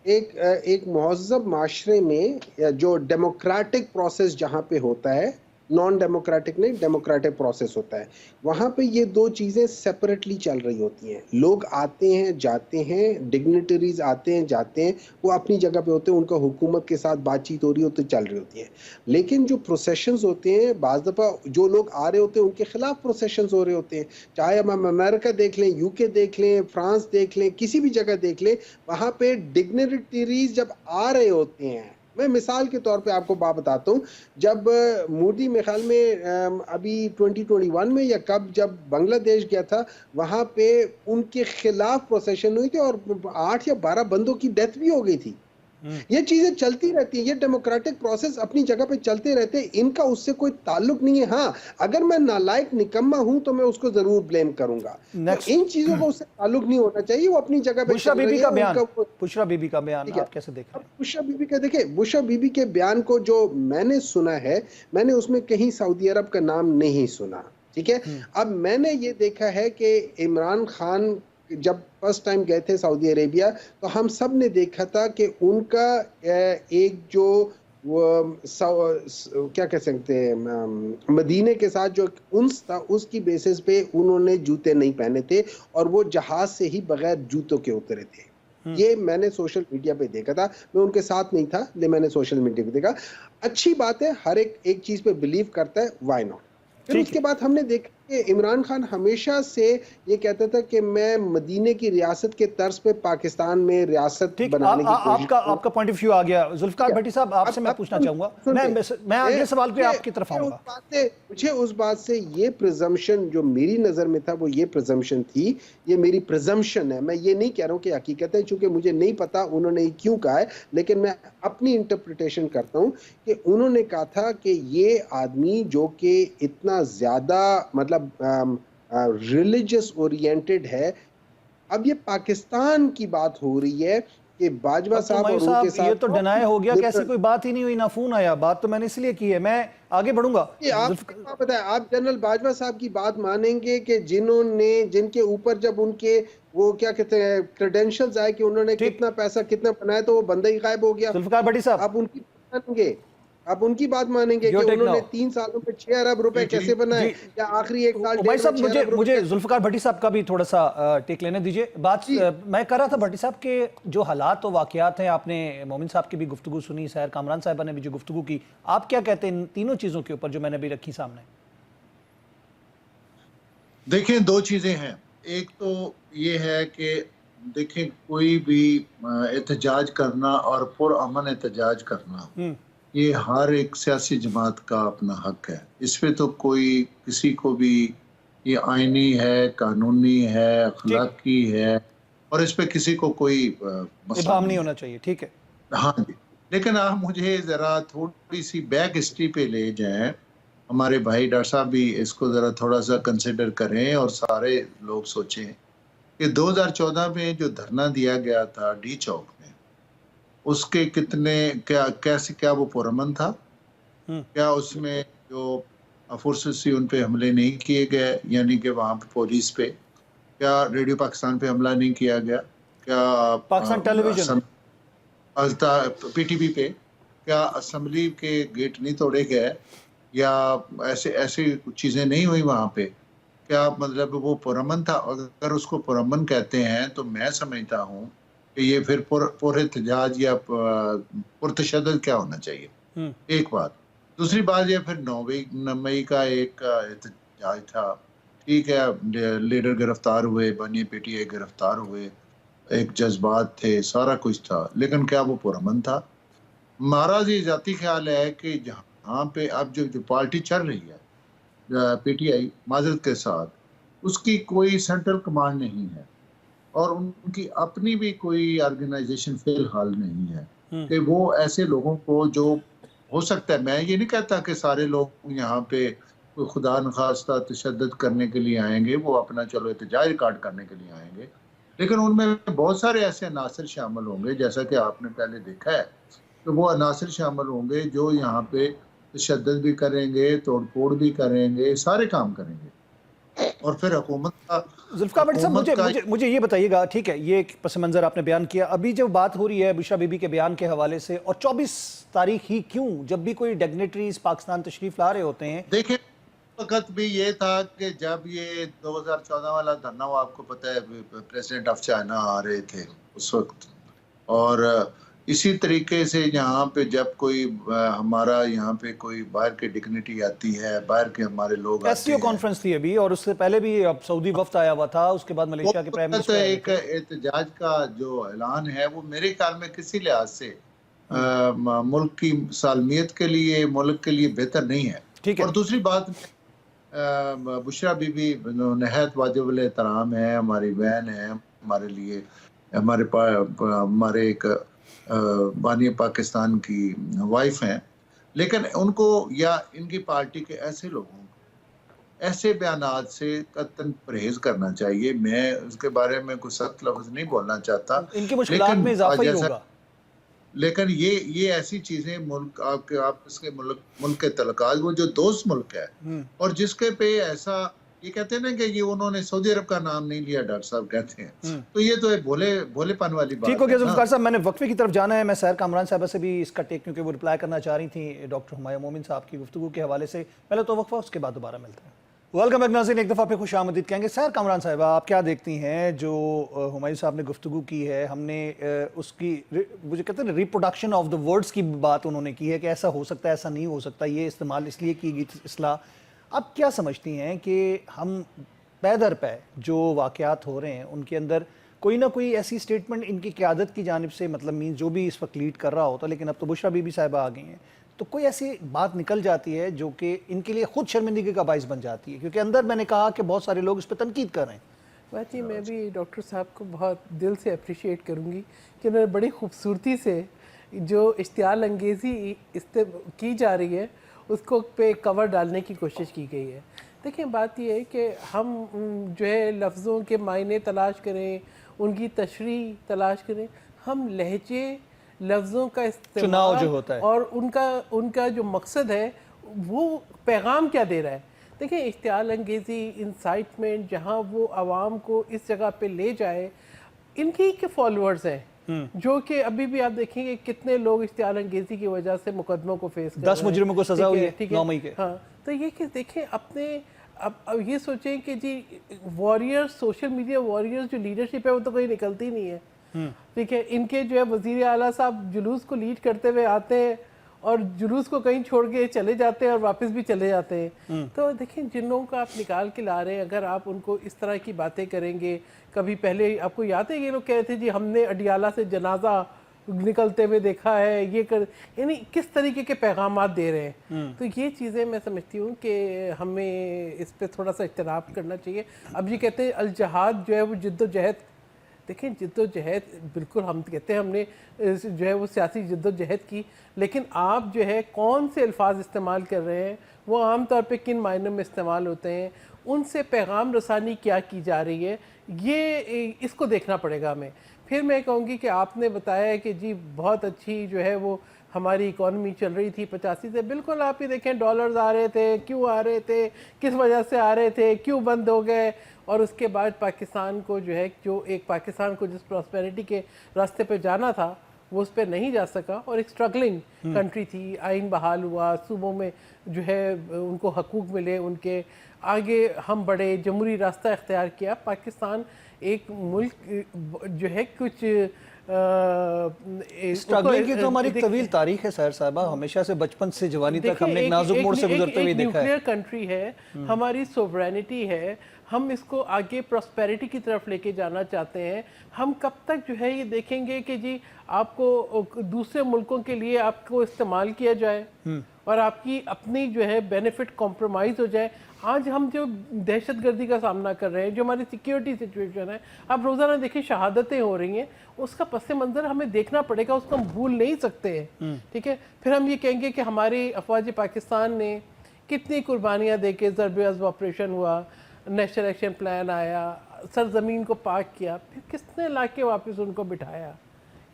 एक मुहज़्ज़ब माशरे में जो डेमोक्रेटिक प्रोसेस जहाँ पे होता है, नॉन डेमोक्रेटिक नहीं, डेमोक्रेटिक प्रोसेस होता है, वहाँ पे ये दो चीज़ें सेपरेटली चल रही होती हैं। लोग आते हैं जाते हैं, डिग्निटरीज आते हैं जाते हैं, वो अपनी जगह पे होते हैं, उनका हुकूमत के साथ बातचीत हो रही होती, चल रही होती है। लेकिन जो प्रोसेशंस होते हैं, बाज़ दफ़ा जो लोग आ रहे होते हैं उनके खिलाफ प्रोसेशंस हो रहे होते हैं, चाहे हम अमेरिका देख लें, UK देख लें, फ्रांस देख लें, किसी भी जगह देख लें, वहाँ पे डिग्निटरीज जब आ रहे होते हैं, मैं मिसाल के तौर पे आपको बात बताता हूँ, जब मोदी मेरे ख्याल में अभी 2021 में या कब जब बांग्लादेश गया था, वहाँ पे उनके खिलाफ प्रोसेशन हुई थी और 8 या 12 बंदों की डेथ भी हो गई थी। ये चीजें चलती रहती है, ये डेमोक्रेटिक प्रोसेस अपनी जगह पे चलते रहते हैं, इनका उससे कोई ताल्लुक नहीं है। हाँ, अगर मैं नालायक निकम्मा हूं तो मैं उसको जरूर ब्लेम करूंगा, तो इन चीजों का उससे ताल्लुक नहीं होना चाहिए, वो अपनी जगह पे। बुशरा बीबी का बयान आप कैसे देख रहे हैं? बुशरा बीबी का देखिए, बुशरा बीबी के बयान को जो मैंने सुना है, मैंने उसमें कहीं सऊदी अरब का नाम नहीं सुना। ठीक है, अब मैंने ये देखा है कि इमरान खान जब फर्स्ट टाइम गए थे सऊदी अरेबिया, तो हम सब ने देखा था कि उनका एक जो क्या कह सकते हैं, मदीने के साथ जो उन्स था, उसकी बेसिस पे उन्होंने जूते नहीं पहने थे और वो जहाज से ही बगैर जूतों के उतरे थे। ये मैंने सोशल मीडिया पे देखा था, मैं उनके साथ नहीं था, लेकिन मैंने सोशल मीडिया पे देखा। अच्छी बात है, हर एक चीज पे बिलीव करता है, व्हाई नॉट। फिर उसके बाद हमने देखा कि इमरान खान हमेशा से ये कहता था कि मैं मदीने की रियासत के तर्ज पे पाकिस्तान में रियासत ठीक, बनाने की कोशिश आपका पॉइंट ऑफ व्यू आ गया। जुल्फिकार भट्टी साहब, आपसे मैं पूछना अब चाहूंगा, सुनिए, मैं अगले सवाल पे आपकी तरफ मुझे आऊंगा। मुझे उस बात से ये प्रिजम्पशन जो मेरी नजर में था वो ये प्रिजम्पशन थी, ये मेरी प्रिजम्पशन है, मैं ये नहीं कह रहा हूँ कि हकीकत है, क्योंकि मुझे नहीं पता उन्होंने क्यों कहा है, लेकिन मैं अपनी इंटरप्रिटेशन करता हूँ कि उन्होंने कहा था कि ये आदमी जो कि इतना ज्यादा मतलब रिलीजियस ओरिएंटेड है, अब ये पाकिस्तान की बात हो रही है कि बाजवा अब तो साहब मयूर और उनके साहब, ये तो साथ डिनाई हो गया कि ऐसी कोई बात ही नहीं हुई, ना फोन आया। बात तो मैंने इसलिए की है, मैं आगे बढ़ूंगा। आप बताएं, आप जनरल बाजवा साहब की बात मानेंगे कि जिनके ऊपर जब उनके वो क्या कहते हैं क्रेडेंशियल्स आए कि उन्होंने ठीक, कितना पैसा कितना बनाया तो वो बंदा ही गायब हो गया, जुल्फिकार भट्टी साहब, आप उनकी बात मानेंगे? आप उनकी बात मानेंगे योर कि टेक उन्होंने नाउ। 3 सालों में 6 अरब रुपए जी जी कैसे बनाए, जी, या आखिरी 1 साल भाई डेढ़ में साहब, 6 मुझे अरब रुपए मुझे कैसे? जुल्फिकार भट्टी साहब का भी थोड़ा सा टेक लेने दीजिए। बात जी मैं कर रहा था भट्टी साहब के जो हालात और वाकयात हैं, आपने मोमिन साहब की भी गुफ्तगू सुनी, सैर कामरान साहिबा ने भी जो गुफ्तगू की, आप क्या कहते हैं इन तीनों चीज़ों के ऊपर जो मैंने अभी रखी सामने? देखें, दो चीजें हैं। एक तो ये है कि देखें, कोई भी एहतजाज करना और पुरअमन एहतजाज करना, ये हर एक सियासी जमात का अपना हक है। इस पे तो कोई किसी को भी, ये आईनी है, कानूनी है, ठीक, अखलाकी है, और इस पे किसी को कोई मसला इबाम नहीं नहीं है। होना चाहिए, ठीक है। हाँ जी, लेकिन आप मुझे जरा थोड़ी सी बैक हिस्ट्री पे ले जाएं। हमारे भाई डॉक्टर साहब भी इसको जरा थोड़ा सा कंसिडर करें और सारे लोग सोचें कि 2014 में जो धरना दिया गया था डी चौक में, उसके कितने क्या वो पुरअमन था? क्या उसमें जो फोर्सेस थी उन पे हमले नहीं किए गए, यानी कि वहां पे पुलिस पे? क्या रेडियो पाकिस्तान पे हमला नहीं किया गया? पाकिस्तान टेलीविजन, पीटीवी पे क्या असेंबली के गेट नहीं तोड़े गए, या ऐसे ऐसी चीजें नहीं हुई वहां पे? क्या मतलब वो पुरअमन था? अगर उसको पुरअमन कहते हैं तो मैं समझता हूँ कि ये फिर पुरएहतजाज या पुरतशद्दुद क्या होना चाहिए। एक बात। दूसरी बात, ये फिर 9 मई का एक एहतजाज था, ठीक है, लीडर गिरफ्तार हुए, बानी पीटीआई गिरफ्तार हुए, एक जज्बात थे, सारा कुछ था, लेकिन क्या वो पुरअमन था? हमारा ये जाती ख्याल है कि जहाँ पे अब जो पार्टी चल रही है, पीटीआई, माजरत के साथ, उसकी कोई सेंट्रल कमांड नहीं है और उनकी अपनी भी कोई ऑर्गेनाइजेशन फिलहाल नहीं है कि वो ऐसे लोगों को, जो हो सकता है, मैं ये नहीं कहता कि सारे लोग यहाँ पे कोई खुदा न खास्ता तशद्दुद करने के लिए आएंगे, वो अपना चलो एहतजाज रिकॉर्ड करने के लिए आएंगे, लेकिन उनमें बहुत सारे ऐसे अनासर शामिल होंगे, जैसा कि आपने पहले देखा है, तो वो अनासर शामिल होंगे जो यहाँ पे तशद्दुद भी करेंगे, तोड़फोड़ भी करेंगे, सारे काम करेंगे, और फिर जुल्फिकार भट्टी साहब, मुझे ये बताइएगा, ठीक है, ये एक पस मंज़र आपने बयान किया, अभी जब बात हो रही है बुशरा बीबी के बयान के हवाले से, और 24 तारीख ही क्यों, जब भी कोई डिग्नेटरीज पाकिस्तान तशरीफ ला रहे होते हैं? देखिए, वक्त भी ये था कि जब ये 2014 वाला धरना, वो आपको पता है प्रेसिडेंट ऑफ चाइना आ रहे थे उस वक्त, और इसी तरीके से यहाँ पे जब कोई हमारा यहाँ पे कोई बाहर की डिग्निटी आती है, बाहर के हमारे लोग आते हैं, कॉन्फ्रेंस थी अभी, और उससे पहले भी अब सऊदी वफ्द आया हुआ था, उसके बाद मलेशिया के प्राइम मिनिस्टर एक एहतजाज का जो ऐलान है, वो मेरे ख्याल में किसी लिहाज से मुल्क की सालमियत के लिए, मुल्क के लिए बेहतर नहीं है। और दूसरी बात, बुशरा बीबी नहायत वाजिब एहतराम है, हमारी बहन है, हमारे लिए, हमारे एक बानी पाकिस्तान की वाइफ हैं, लेकिन उनको या इनकी पार्टी के ऐसे लोगों को ऐसे बयानात से कतई परहेज करना चाहिए। मैं उसके बारे में कुछ सख्त लफ्ज नहीं बोलना चाहता, इनकी मुश्किलात में इजाफा ही होगा, लेकिन ये ऐसी चीजें मुल्क आपके मुल्क के तलकात, वो जो दोस्त मुल्क है और जिसके पे ऐसा ये कहते हैं ना कि ये उन्होंने सऊदी अरब का नाम नहीं लिया, डॉक्टर साहब कहते हैं, तो ये तो एक भोलेपन वाली बात है। ठीक हो गया जुल्फिकार साहब, मैंने वक्फे की तरफ जाना है, मैं सैर कामरान साहबा से भी इसका टेक, क्योंकि वो रिप्लाई करना चाह रही थी डॉक्टर हुमायूं मोमिन साहब की गुफ्तगू के हवाले से। पहले तो वक्फा, उसके बाद दोबारा मिलते हैं। वेलकम बैक नाज़रीन, एक दफ़ा फिर खुश आमदीद कहेंगे। सैर कामरान साहबा, आप क्या देखती हैं जो हुमायूं साहब ने गुफ्तगू की है? हमने उसकी, मुझे कहते हैं रिप्रोडक्शन ऑफ द वर्ड्स की बात उन्होंने की है कि ऐसा हो सकता है, ऐसा नहीं हो सकता, ये इस्तेमाल इसलिए की गई इसलाह, आप क्या समझती हैं कि हम पैदर पै जो वाक़यात हो रहे हैं उनके अंदर कोई ना कोई ऐसी स्टेटमेंट इनकी क़यादत की जानिब से, मतलब मीन जो भी इस वक्त लीड कर रहा होता, लेकिन अब तो बुशरा बीबी साहिबा आ गई हैं, तो कोई ऐसी बात निकल जाती है जो कि इनके लिए खुद शर्मिंदगी का बाइस बन जाती है? क्योंकि अंदर मैंने कहा कि बहुत सारे लोग इस पर तनकीद कर रहे हैं। बात ये, मैं भी डॉक्टर साहब को बहुत दिल से अप्रिशिएट करूँगी कि उन्होंने बड़ी खूबसूरती से जो इश्तियाल अंगेज़ी की जा रही है उसको पे कवर डालने की कोशिश की गई है। देखिए, बात ये है कि हम जो है लफ्ज़ों के मायने तलाश करें, उनकी तशरीह तलाश करें, हम लहजे लफ्ज़ों का चुनाव इस्तेमाल जो होता है और उनका जो मकसद है वो पैगाम क्या दे रहा है। देखिए, इश्तियाल अंगेज़ी, इंसाइटमेंट, जहाँ वो आवाम को इस जगह पे ले जाए, इनकी के फॉलोअर्स हैं जो कि अभी भी आप देखेंगे कितने लोग इश्तियाल अंगेज़ी की वजह से मुकदमों को फेस कर 10 मुजरिमों को सजा हुई है ठीक 9 मई के। हाँ, तो ये कि देखें अपने अब ये सोचें कि जी वॉरियर्स, सोशल मीडिया वॉरियर्स जो लीडरशिप है वो तो कोई निकलती नहीं है। ठीक है, इनके जो है वज़ीर आला साहब जुलूस को लीड करते हुए आते हैं और जुलूस को कहीं छोड़ के चले जाते हैं और वापस भी चले जाते हैं। तो देखें, जिन लोगों को आप निकाल के ला रहे हैं, अगर आप उनको इस तरह की बातें करेंगे, कभी पहले आपको याद है ये लोग कह रहे थे जी हमने अडियाला से जनाजा निकलते हुए देखा है, ये कर, यानी किस तरीके के पैगाम दे रहे हैं। तो ये चीज़ें मैं समझती हूँ कि हमें इस पर थोड़ा सा इज्तनाब करना चाहिए। अब ये कहते हैं अल जहाद जो है वो जिद्दोजहद, देखें जिद्दोजहद बिल्कुल हम कहते हैं हमने जो है वो सियासी जिद्दोजहद की, लेकिन आप जो है कौन से अल्फाज इस्तेमाल कर रहे हैं, वो आम तौर पे किन मायनों में इस्तेमाल होते हैं, उनसे पैगाम रसानी क्या की जा रही है, ये इसको देखना पड़ेगा हमें। फिर मैं कहूँगी कि आपने बताया कि जी बहुत अच्छी जो है वो हमारी इकॉनमी चल रही थी 85 से, बिल्कुल आप ही देखें डॉलर्स आ रहे थे, क्यों आ रहे थे, किस वजह से आ रहे थे, क्यों बंद हो गए, और उसके बाद पाकिस्तान को जो है पाकिस्तान को जिस प्रॉस्पेरिटी के रास्ते पे जाना था वो उस पर नहीं जा सका और एक स्ट्रगलिंग कंट्री थी। आइन बहाल हुआ, सूबों में जो है उनको हकूक मिले, उनके आगे हम बढ़े, जमहूरी रास्ता इख्तियार किया। पाकिस्तान एक मुल्क जो है कुछ स्ट्रगलिंग की तो हमारी एक तवील तारीख है सैर साहबा, हमेशा से बचपन से जवानी तक हमने एक नाजुक मोड़ से गुजरते हुए देखा है। न्यूक्लियर कंट्री है, हमारी सोवरेनिटी है, हम इसको आगे प्रॉस्पेरिटी की तरफ लेके जाना चाहते हैं। हम कब तक जो है ये देखेंगे कि जी आपको दूसरे मुल्कों के लिए आपको इस्तेमाल किया जाए और आपकी अपनी जो है बेनिफिट कॉम्प्रोमाइज़ हो जाए। आज हम जो दहशतगर्दी का सामना कर रहे हैं, जो हमारी सिक्योरिटी सिचुएशन है, आप रोज़ाना देखिए शहादतें हो रही हैं, उसका पस मंज़र हमें देखना पड़ेगा, उसको हम भूल नहीं सकते हैं। ठीक है, फिर हम ये कहेंगे कि हमारी अफवाज पाकिस्तान ने कितनी कुर्बानियाँ दे के ज़रब ऑपरेशन हुआ, नेशनल एक्शन प्लान आया, सरजमीन को पाक किया, फिर किसने ला के वापस उनको बिठाया?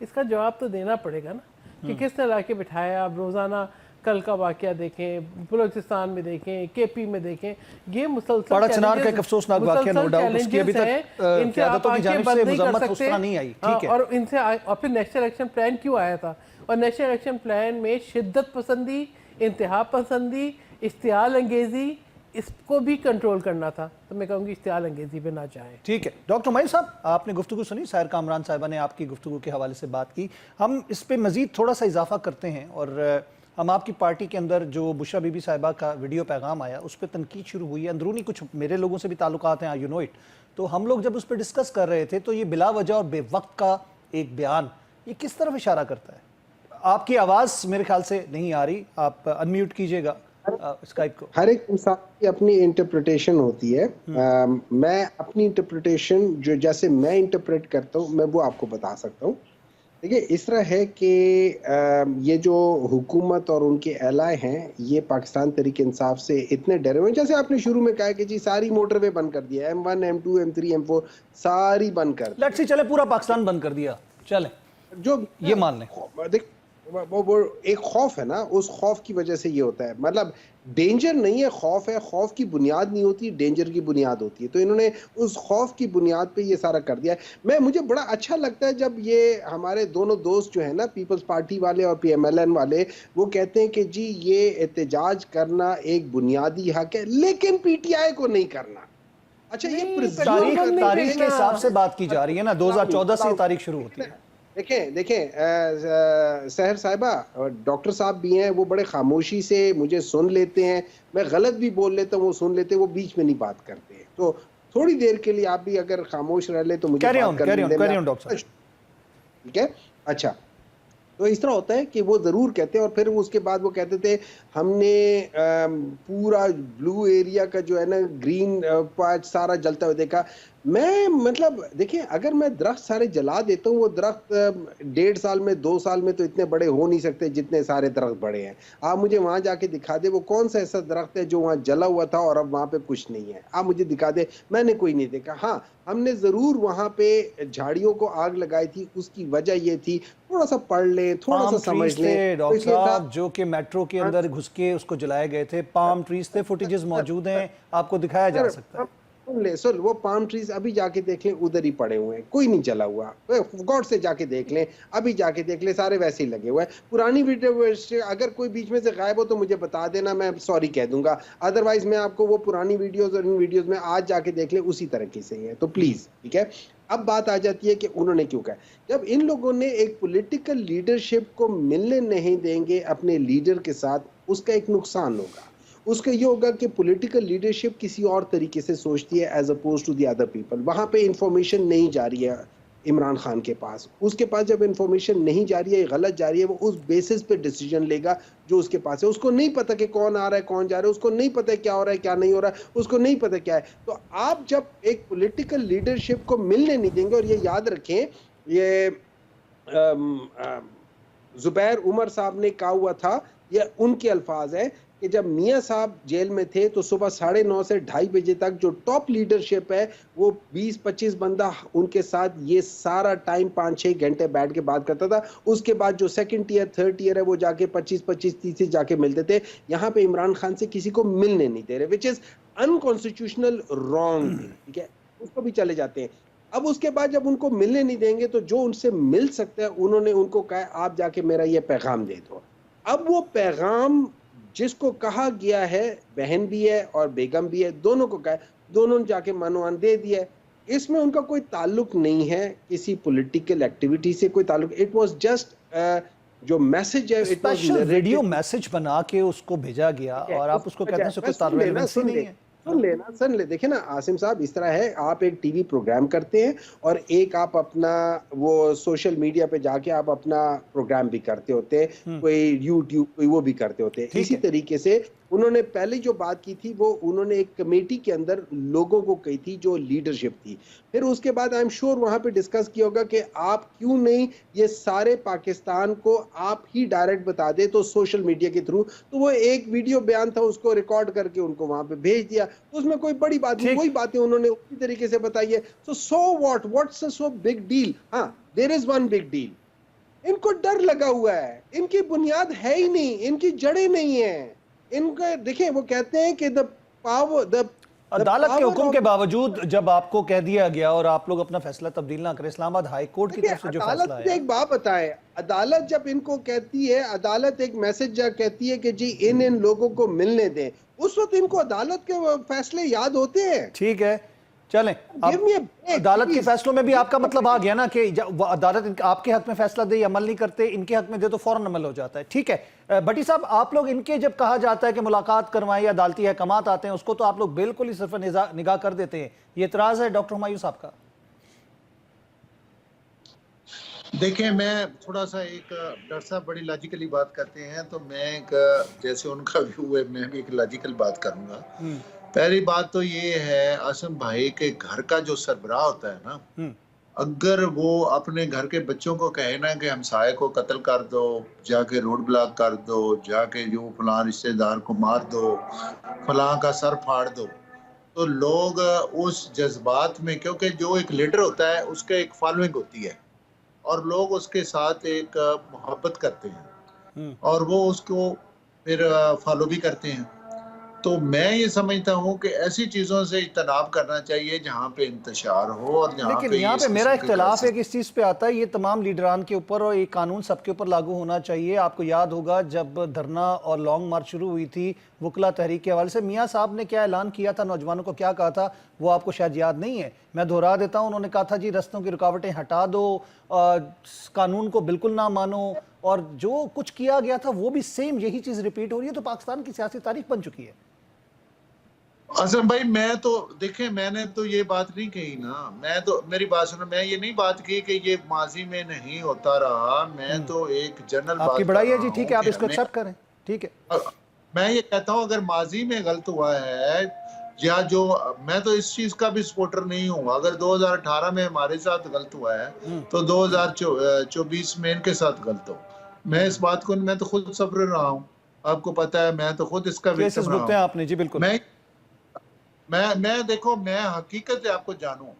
इसका जवाब तो देना पड़ेगा ना कि किसने ला के बिठाया। आप रोज़ाना कल का वाक़या देखें, बलूचिस्तान में देखें, केपी में देखें, ये मुसलसल पाड़ा चनार का एक अफसोसनाक वाक़या, नो डाउट, उसकी अभी तक क़यादतों की जानिब से मज़म्मत उस तरह नहीं आई। ठीक है, और इनसे और फिर नेशनल एक्शन प्लान क्यों आया था? और नेशनल एक्शन प्लान में शिद्दत पसंदी, इंतहा पसंदी, इश्तियाल अंगेज़ी, इसको भी कंट्रोल करना था। तो मैं कहूँगी इश्तियाल अंगेज़ी पे ना जाए। ठीक है डॉक्टर माहिर साहब, आपने गुफ्तगू सुनी, सायर कामरान साहिबा ने आपकी गुफ्तगू के हवाले से बात की। हम इस पे मज़ीद थोड़ा सा इजाफा करते हैं और हम आपकी पार्टी के अंदर जो बुशरा बीबी साहिबा का वीडियो पैगाम आया उस पर तनकीद शुरू हुई है, अंदरूनी कुछ मेरे लोगों से भी ताल्लुकात हैं, यू नो इट। तो हम लोग जब उस पर डिस्कस कर रहे थे तो ये बिला वजह और बेवक्त का एक बयान, ये किस तरफ इशारा करता है? आपकी आवाज़ मेरे ख्याल से नहीं आ रही, आप अनम्यूट कीजिएगा स्काइप को। हर एक इंसान की अपनी इंटरप्रिटेशन होती है। मैं अपनी इंटरप्रिटेशन जो जैसे मैं इंटरप्रेट करता हूँ मैं वो आपको बता सकता हूँ। देखिए, इस तरह है कि ये जो हुकूमत और उनके एलाय हैं ये पाकिस्तान तहरीक इंसाफ से इतने डरे हुए हैं। जैसे आपने शुरू में कहा कि जी सारी मोटरवे बंद कर दिया, M1 M2 M3 M4 सारी बंद कर दी। लेट्स सी, चले पूरा पाकिस्तान बंद कर दिया, चले जो ये मान लें। देख वो एक खौफ है ना, उस खौफ की वजह से ये होता है। मतलब डेंजर नहीं है, खौफ है। खौफ की बुनियाद नहीं होती, डेंजर की बुनियाद होती है। तो इन्होंने उस खौफ की बुनियाद पे ये सारा कर दिया है। मुझे बड़ा अच्छा लगता है जब ये हमारे दोनों दोस्त जो है ना, पीपल्स पार्टी वाले और PMLN वाले, वो कहते हैं कि जी ये एहतजाज करना एक बुनियादी हक है लेकिन PTI को नहीं करना। अच्छा, ये तारीख के हिसाब से बात की जा रही है ना, 2014 से तारीख शुरू होती है। देखें देखें सहर साहिबा, डॉक्टर साहब भी हैं, वो बड़े खामोशी से मुझे सुन लेते हैं, मैं गलत भी बोल लेता हूँ वो सुन लेते हैं, वो बीच में नहीं बात करते हैं। तो थोड़ी देर के लिए आप भी अगर खामोश रह ले तो मुझे कैरी बात ऑन करने दें। डॉक्टर साहब। ठीक है, अच्छा। तो इस तरह होता है कि वो जरूर कहते हैं, और फिर उसके बाद वो कहते थे हमने पूरा ब्लू एरिया का जो है ना ग्रीन पार्ट सारा जलता हुआ देखा। मैं मतलब देखिए, अगर मैं दरख्त सारे जला देता हूँ, वो दरख्त 1.5 साल में 2 साल में तो इतने बड़े हो नहीं सकते जितने सारे दरख्त बड़े हैं। आप मुझे वहां जाके दिखा दे वो कौन सा ऐसा दरख्त है जो वहां जला हुआ था और अब वहां पे कुछ नहीं है, आप मुझे दिखा दे। मैंने कोई नहीं देखा। हाँ, हमने जरूर वहां पे झाड़ियों को आग लगाई थी, उसकी वजह ये थी, थोड़ा सा पढ़ ले, थोड़ा सा समझ ले। डॉक्टर साहब जो कि मेट्रो के अंदर घुस के उसको जलाए गए थे, पाम ट्रीज थे, फुटेजेस मौजूद हैं, आपको दिखाया जा सकता है। सुन वो पाम ट्रीज अभी जाके देख लें, उधर ही पड़े हुए हैं, कोई नहीं जला हुआ। गॉड से जाके देख लें, अभी जाके देख लें, सारे वैसे ही लगे हुए हैं। पुरानी वीडियो अगर कोई बीच में से गायब हो तो मुझे बता देना, मैं सॉरी कह दूंगा। अदरवाइज मैं आपको वो पुरानी वीडियोस और इन वीडियोस में आज जाके देख लें, उसी तरीके से ही है। तो प्लीज, ठीक है। अब बात आ जाती है कि उन्होंने क्यों कहा। जब इन लोगों ने एक पॉलिटिकल लीडरशिप को मिलने नहीं देंगे अपने लीडर के साथ, उसका एक नुकसान होगा। उसका ये होगा कि पॉलिटिकल लीडरशिप किसी और तरीके से सोचती है as oppose to the other people. वहां पे इंफॉर्मेशन नहीं जा रही है इमरान खान के पास, उसके पास जब इंफॉर्मेशन नहीं जा रही है, गलत जा रही है, वो उस बेसिस पे डिसीजन लेगा जो उसके पास है। उसको नहीं पता कि कौन आ रहा है कौन जा रहा है, उसको नहीं पता है क्या हो रहा है क्या नहीं हो रहा है, उसको नहीं पता क्या है। तो आप जब एक पॉलिटिकल लीडरशिप को मिलने नहीं देंगे, और ये याद रखें, ये जुबैर उमर साहब ने कहा हुआ था, ये उनके अल्फाज है कि जब मियां साहब जेल में थे तो सुबह 9:30 से 2:30 बजे तक जो टॉप लीडरशिप है वो 20-25 बंदा उनके साथ ये सारा टाइम 5-6 घंटे बैठ के बात करता था। उसके बाद जो सेकंड टियर थर्ड टियर है वो जाके 25-25-30 जाके मिलते थे। यहाँ पे इमरान खान से किसी को मिलने नहीं दे रहे, विच इज अनकॉन्स्टिट्यूशनल रॉन्ग, ठीक है, उसको भी चले जाते हैं। अब उसके बाद जब उनको मिलने नहीं देंगे तो जो उनसे मिल सकता है, उन्होंने उनको कहा आप जाके मेरा ये पैगाम दे दो। अब वो पैगाम जिसको कहा गया है, बहन भी है और बेगम भी है, दोनों को कहा है, दोनों ने जाके मनोवान दे दिया है। इसमें उनका कोई ताल्लुक नहीं है किसी पॉलिटिकल एक्टिविटी से, कोई ताल्लुक। इट वाज जस्ट जो मैसेज है, स्पेशल वीडियो मैसेज बना के उसको भेजा गया और आप उसको कहते हैं कोई ताल्लुक नहीं है। सुन ले, देखिए ना आसिम साहब, इस तरह है, आप एक टीवी प्रोग्राम करते हैं और एक आप अपना वो सोशल मीडिया पे जाके आप अपना प्रोग्राम भी करते होते हैं, कोई यूट्यूब कोई वो भी करते होते हैं। इसी तरीके से उन्होंने पहले जो बात की थी वो उन्होंने एक कमेटी के अंदर लोगों को कही थी जो लीडरशिप थी। फिर उसके बाद आई एम श्योर वहां पे डिस्कस किया होगा कि आप क्यों नहीं ये सारे पाकिस्तान को आप ही डायरेक्ट बता दे तो सोशल मीडिया के थ्रू। तो वो एक वीडियो बयान था, उसको रिकॉर्ड करके उनको वहां पे भेज दिया, तो उसमें कोई बड़ी बात नहीं, वही बातें उन्होंने उसी तरीके से बताई है। So what's so big deal. हाँ, there is one big deal, इनको डर लगा हुआ है, इनकी बुनियाद है ही नहीं, इनकी जड़ें नहीं है इनका। देखिए वो कहते हैं कि अदालत के हुक्म के बावजूद जब आपको कह दिया गया और आप लोग अपना फैसला तब्दील ना करें, इस्लामाबाद हाई कोर्ट की तरफ से जो फैसला है, एक बात बताए, अदालत जब इनको कहती है, अदालत एक मैसेज जब कहती है कि जी इन लोगों को मिलने दें, उस वक्त इनको अदालत के फैसले याद होते हैं। ठीक है, चलें। अदालत के फैसलों में भी आपका मतलब आ गया ना कि अदालत आपके हक में फैसला दे, अमल नहीं करते, इनके हक में दे तो फौरन अमल हो जाता है। ठीक है भट्टी साहब, आप लोग इनके जब कहा जाता है कि मुलाकात करवाएं या अदालती हकमात आते हैं, उसको तो आप लोग बिल्कुल ही सिर्फ निगाह कर देते हैं। ये इतराज है डॉक्टर हुमायूं साहब का? देखिए, मैं थोड़ा सा एक डॉक्टर साहब बड़ी लॉजिकली बात करते हैं, तो मैं एक जैसे उनका व्यू है मैं भी एक लॉजिकल बात करूंगा। पहली बात तो ये है, आसिम भाई के घर का जो सरबराह होता है ना, अगर वो अपने घर के बच्चों को कहे ना कि हमसाये को कत्ल कर दो, जाके रोड ब्लॉक कर दो, जाके जो फलां रिश्तेदार को मार दो, फलां का सर फाड़ दो, तो लोग उस जज्बात में, क्योंकि जो एक लीडर होता है उसका एक फॉलोइंग होती है और लोग उसके साथ एक मोहब्बत करते हैं और वो उसको फिर फॉलो भी करते हैं। तो मैं ये समझता हूँ कि ऐसी चीज़ों से इज्तनाब करना चाहिए जहाँ पे इंतशार हो और जहाँ लेकिन पे यहाँ इस पे मेरा किस्म के इख्तलाफ है क्राइसिस। कि इस चीज़ पे आता है, ये तमाम लीडरान के ऊपर और ये कानून सबके ऊपर लागू होना चाहिए। आपको याद होगा जब धरना और लॉन्ग मार्च शुरू हुई थी वकला तहरीक के हवाले से, मियाँ साहब ने क्या ऐलान किया था, नौजवानों को क्या कहा था, वो आपको शायद याद नहीं है। मैं दोहरा देता हूँ, उन्होंने कहा था जी रस्तों की रुकावटें हटा दो, कानून को बिल्कुल ना मानो, और जो कुछ किया गया था वो भी सेम यही चीज़ रिपीट हो रही है। तो पाकिस्तान की सियासी तारीख बन चुकी है। असम भाई, मैं तो देखें, मैंने तो ये बात नहीं कही ना, मैं तो, मेरी बात सुनो, मैं ये नहीं बात की कि ये माजी में नहीं होता रहा, मैं तो एक जनरल आपकी बात कर बड़ाई है रहा जी, ठीक हूँ है, आप कि इसको हमें, एक्सेप्ट करें, ठीक है। मैं ये कहता हूँ अगर माजी में गलत हुआ है, या जो, मैं तो इस चीज का भी सपोर्टर नहीं हूँ, अगर 2018 में हमारे साथ गलत हुआ है तो 2024 में इनके साथ गलत हो। मैं इस बात को, मैं तो खुद सफर रहा हूँ, आपको पता है, मैं तो खुद इसका केसेस विक्टिम रहा भुगते हैं हूँ। आपने जी, बिल्कुल। मैं देखो, मैं हकीकत है आपको जानूं,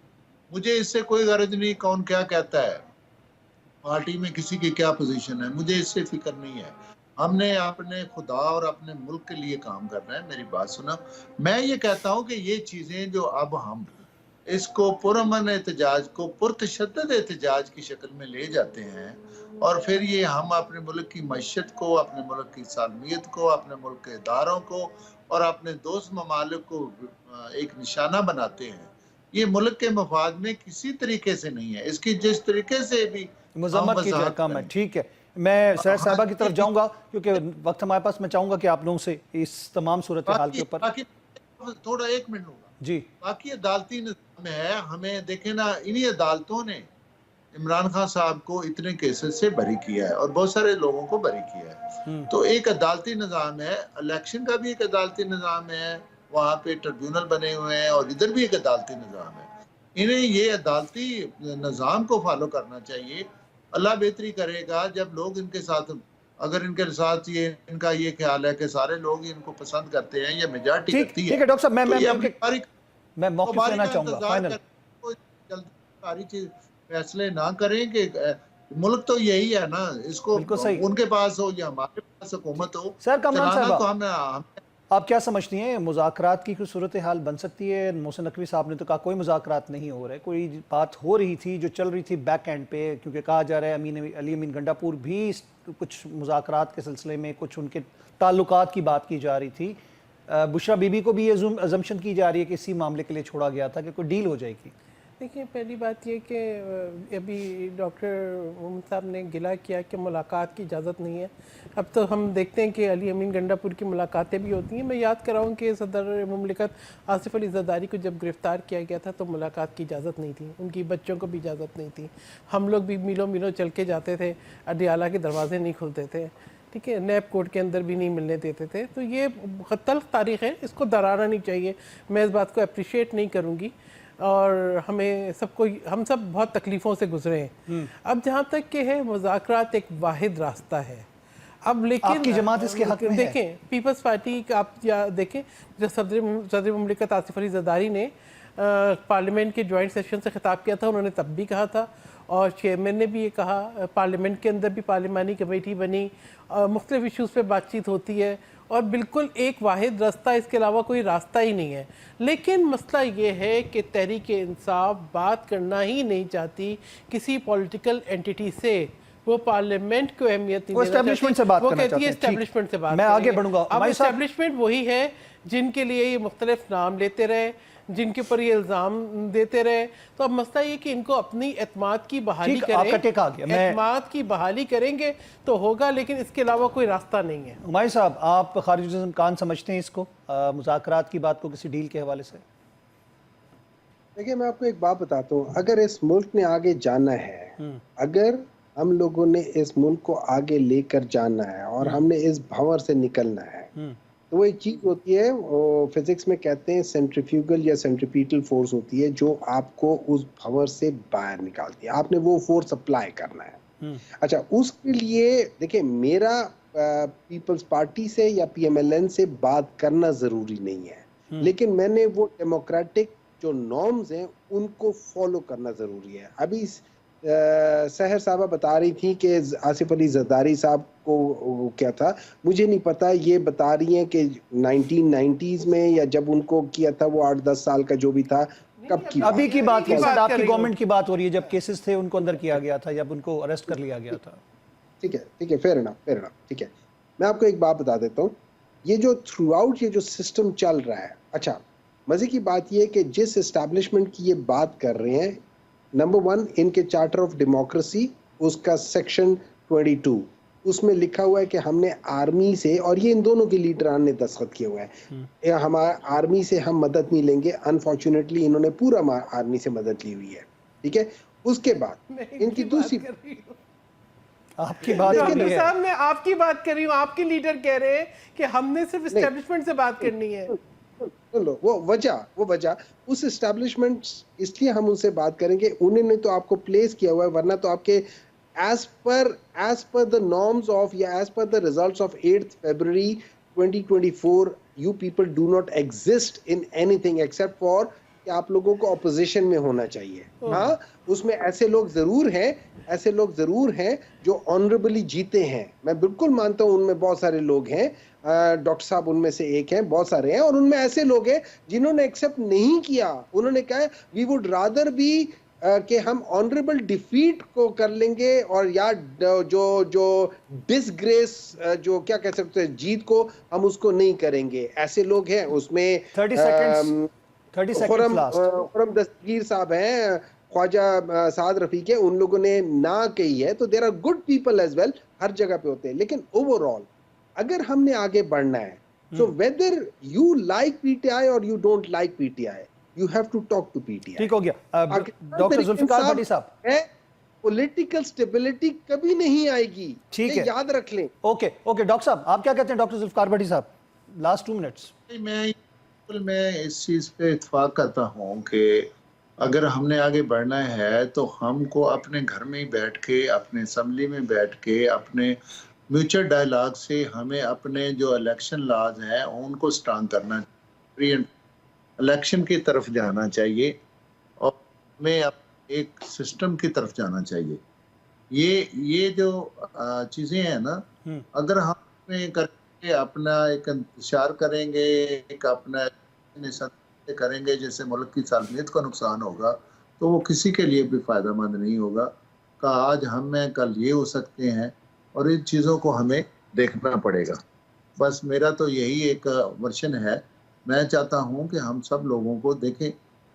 मुझे इससे कोई गरज नहीं कौन क्या कहता है, पार्टी में किसी की क्या पोजीशन है, मुझे इससे फिक्र नहीं है। हमने अपने खुदा और अपने मुल्क के लिए काम करना है। मेरी बात सुना, मैं ये कहता हूं कि ये चीजें जो अब हम इसको पुरअमन एहतजाज को पुरतशद्दद एहतजाज की शक्ल में ले जाते हैं, और फिर ये हम अपने मुल्क की मईशत को, अपने मुल्क की सालमियत को, अपने मुल्क के इदारों को और अपने दोस्त ममालिक को एक निशाना बनाते हैं, ये मुल्क के मफाद में किसी तरीके से नहीं है। इसकी जिस तरीके से भी हम मुजम्मत की जाए वजाहत कम है, करें। ठीक है। मैं सैयद हाँ, साहबा की तरफ जाऊंगा क्योंकि वक्त हमारे पास। मैं चाहूंगा कि आप लोगों से इस तमाम सूरत हाल के ऊपर बाकी थोड़ा 1 मिनट होगा। जी। बाकी अदालती निज़ाम है, हमें देखें ना, इन्हीं अदालतों ने इमरान खान साहब को इतने केसेस से बरी किया है और बहुत सारे लोगों को बरी किया है। तो एक अदालती निज़ाम है, इलेक्शन का भी एक अदालती निज़ाम है, वहाँ पे ट्रिब्यूनल बने हुए हैं, और इधर भी एक अदालती निज़ाम है। इन्हें ये अदालती निज़ाम को फॉलो करना चाहिए। अल्लाह बेहतरी करेगा जब लोग इनके साथ, अगर इनके साथ ये, इनका ये ख्याल है कि सारे लोग इनको पसंद करते हैं या मेजॉरिटी ठीक करती ठीक है, है डॉक्टर साहब, तो ये अपनी मैं मौक़िफ़ लेना चाहूंगा इंतजार फाइनल। करें, कोई जल्दी सारी चीज फैसले ना करें कि मुल्क तो यही है ना, इसको बिल्कुल सही। उनके पास हो या हमारे पास हुकूमत हो, सर कमरान चलाना साहब, तो हम आप क्या समझती हैं, मुज़ाकरात की कुछ सूरत हाल बन सकती है? मोहसिन नकवी साहब ने तो कहा कोई मुज़ाकरात नहीं हो रहे, कोई बात हो रही थी जो चल रही थी बैक एंड पे, क्योंकि कहा जा रहा है अली अमीन गंडापुर भी कुछ मुज़ाकरात के सिलसिले में कुछ उनके ताल्लुकात की बात की जा रही थी। बुशरा बीबी को भी ये अजम्पशन की जा रही है कि इसी मामले के लिए छोड़ा गया था कि कोई डील हो जाएगी। देखिए, पहली बात ये कि अभी डॉक्टर मोहम्मद साहब ने गिला किया कि मुलाकात की इजाज़त नहीं है। अब तो हम देखते हैं कि अली अमीन गंडापुर की मुलाकातें भी होती हैं। मैं याद कराऊँ कि सदर मुमलिकत आसिफ अली ज़रदारी को जब गिरफ़्तार किया गया था तो मुलाकात की इजाज़त नहीं थी, उनकी बच्चों को भी इजाज़त नहीं थी। हम लोग भी मीलों मीलों चल के जाते थे, अडियाला के दरवाजे नहीं खुलते थे, ठीक है, नैब कोर्ट के अंदर भी नहीं मिलने देते थे। तो ये तल्ख़ तारीख़ है, इसको दराना नहीं चाहिए। मैं इस बात को अप्रिशिएट नहीं करूँगी, और हमें सबको, हम सब बहुत तकलीफ़ों से गुजरे हैं। अब जहाँ तक कि है, मुज़ाकरात एक वाहिद रास्ता है। अब लेकिन आपकी जमात इसके हक में देखें, है? पीपल्स पार्टी का आप या देखें, जब सदर मुमलिकत आसिफ अली ज़रदारी ने पार्लियामेंट के जॉइंट सेशन से खिताब किया था, उन्होंने तब भी कहा था, और चेयरमैन ने भी ये कहा, पार्लियामेंट के अंदर भी पार्लिमानी कमेटी बनी, मुख्तलिफ इशूज़ पे बातचीत होती है, और बिल्कुल एक वाहिद रास्ता, इसके अलावा कोई रास्ता ही नहीं है। लेकिन मसला ये है कि तहरीक इंसाफ बात करना ही नहीं चाहती किसी पॉलिटिकल एंटिटी से, वो पार्लियामेंट को अहमियत नहीं देना चाहती, से बात वो करना कहती है चाहते हैं। एस्टेब्लिशमेंट से बात मैं आगे करेंगे। बढ़ूंगा। अब एस्टेब्लिशमेंट वही है जिनके लिए ये मुख्तलिफ नाम लेते रहे, जिनके ऊपर ये इल्ज़ाम देते रहे। तो अब मसला ये कि इनको अपनी एतमाद की बहाली करें, एतमाद की बहाली करेंगे तो होगा, लेकिन इसके अलावा कोई रास्ता नहीं है। हुमायूं साहब, आप खारिजुल इम्कान समझते हैं इसको, मुज़ाकरात की बात को किसी डील के हवाले से? देखिए, मैं आपको एक बात बताता हूँ, अगर इस मुल्क ने आगे जाना है, अगर हम लोगों ने इस मुल्क को आगे लेकर जाना है और हमने इस भंवर से निकलना है, तो वो एक चीज होती है, फिजिक्स में कहते हैं सेंट्रीफ्यूगल या सेंट्रीपिटल फोर्स होती है, जो आपको उस भंवर से बाहर निकालती है। आपने वो फोर्स अप्लाई करना है। अच्छा, उसके लिए देखिए, मेरा पीपल्स पार्टी से या PMLN से बात करना जरूरी नहीं है, लेकिन मैंने वो डेमोक्रेटिक जो नॉर्म्स हैं उनको फॉलो करना जरूरी है। अभी सहर साहबा बता रही थी कि आसिफ अली जरदारी साहब को क्या था, मुझे नहीं पता। ये बता रही हैं कि 1990s में या जब उनको किया था वो 8-10 साल का जो भी था, कब की अभी की बात की है बात सर, कर आपकी रही हूँ। गवर्नमेंट की बात हो रही है जब केसेस थे उनको अंदर किया गया था, जब उनको अरेस्ट कर लिया गया था। ठीक है, फेयर इनफ, ठीक है। मैं आपको एक बात बता देता हूँ, ये जो थ्रू आउट ये जो सिस्टम चल रहा है, अच्छा मजे की बात ये है कि जिस एस्टैब्लिशमेंट की ये बात कर रहे हैं, नंबर 1 इनके चार्टर ऑफ डेमोक्रेसी उसका सेक्शन 22 उसमें लिखा हुआ है कि हमने आर्मी से, और ये इन दोनों के लीडरान ने दस्तखत किया हुआ है, हमारा आर्मी से हम मदद नहीं लेंगे। अनफॉर्चुनेटली इन्होंने पूरा आर्मी से मदद ली हुई है, ठीक है। उसके बाद इनकी दूसरी, आपकी बात हो डॉक्टर रही है। साहब मैं आपकी बात कर रही हूँ, आपके लीडर कह रहे हैं कि हमने सिर्फ एस्टेब्लिशमेंट से बात करनी है। सुन लो, वो वजह उस एस्टैब्लिशमेंट, इसलिए हम उनसे बात करेंगे, उन्होंने तो आपको प्लेस किया हुआ है, वरना तो आपके as per the norms of या as per the results of 8th February 2024 you people do not exist in anything except for कि आप लोगों को ऑपोजिशन में होना चाहिए। हाँ, उसमें ऐसे लोग जरूर हैं जो ऑनरेबली जीते हैं, मैं बिल्कुल मानता हूँ, उनमें बहुत सारे लोग हैं, डॉक्टर साहब उनमें से एक हैं, बहुत सारे हैं, और उनमें ऐसे लोग हैं जिन्होंने एक्सेप्ट नहीं किया। उन्होंने कहा वी वुड रादर बी कि हम ऑनरेबल डिफीट को कर लेंगे, और या जो डिसग्रेस, जो क्या कह सकते हैं, जीत को हम उसको नहीं करेंगे। ऐसे लोग हैं उसमें। 30 सेकंड्स लास्ट। खुरम दस्तगीर साहब हैं, ख्वाजा साद रफीक है, उन लोगों ने ना कही है। तो there are good people as well, हर जगह पे होते हैं। लेकिन ओवरऑल अगर हमने आगे बढ़ना है, so whether you like PTI और you don't like PTI, you have to talk to PTI. ठीक हो गया। डॉक्टर जुल्फिकार भट्टी साहब, पॉलिटिकल स्टेबिलिटी कभी नहीं आएगी, ठीक ये है, याद रख लें। ओके डॉक्टर साहब आप क्या कहते हैं? डॉक्टर जुल्फिकार भट्टी साहब, लास्ट 2 मिनट्स। मैं इस चीज़ पे इत्फाक करता हूँ कि अगर हमने आगे बढ़ना है तो हमको अपने घर में ही बैठ के, अपने असम्बली में बैठ के, अपने म्यूचुअल डायलॉग से हमें अपने जो इलेक्शन लॉज हैं उनको स्ट्रांग करना, इलेक्शन की तरफ जाना चाहिए, और हमें एक सिस्टम की तरफ जाना चाहिए। ये जो चीज़ें हैं ना, अगर हम करके अपना एक इंतशार करेंगे, एक अपना करेंगे जैसे मुल्क की सालमियत को नुकसान होगा, तो वो किसी के लिए भी फ़ायदेमंद नहीं होगा। का आज हम में कल ये हो सकते हैं, और इन चीज़ों को हमें देखना पड़ेगा। बस मेरा तो यही एक वर्शन है। मैं चाहता हूं कि हम सब लोगों को देखें,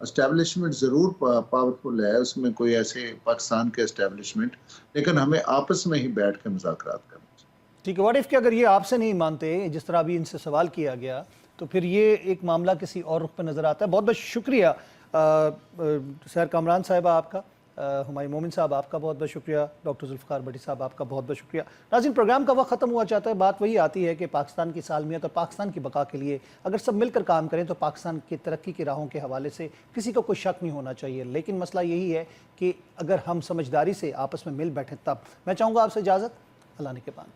एस्टेब्लिशमेंट ज़रूर पावरफुल है, उसमें कोई ऐसे पाकिस्तान के एस्टेब्लिशमेंट, लेकिन हमें आपस में ही बैठ के मुज़ाकरात करना चाहिए। ठीक है, व्हाट इफ कि अगर ये आपसे नहीं मानते, जिस तरह अभी इनसे सवाल किया गया, तो फिर ये एक मामला किसी और रुख पर नज़र आता है। बहुत बहुत शुक्रिया सैर कामरान साहिबा आपका, हुमायूं मोमिन साहब आपका बहुत बहुत शुक्रिया, डॉक्टर जुल्फिकार भट्टी साहब आपका बहुत बहुत शुक्रिया। नाज़रीन, प्रोग्राम का वक्त ख़त्म हुआ चाहता है। बात वही आती है कि पाकिस्तान की सालमियत और पाकिस्तान की बका के लिए अगर सब मिलकर काम करें तो पाकिस्तान की तरक्की की राहों के हवाले से किसी को कोई शक नहीं होना चाहिए। लेकिन मसला यही है कि अगर हम समझदारी से आपस में मिल बैठें तब। मैं चाहूँगा आपसे इजाज़त, अल्लाह ने के पान।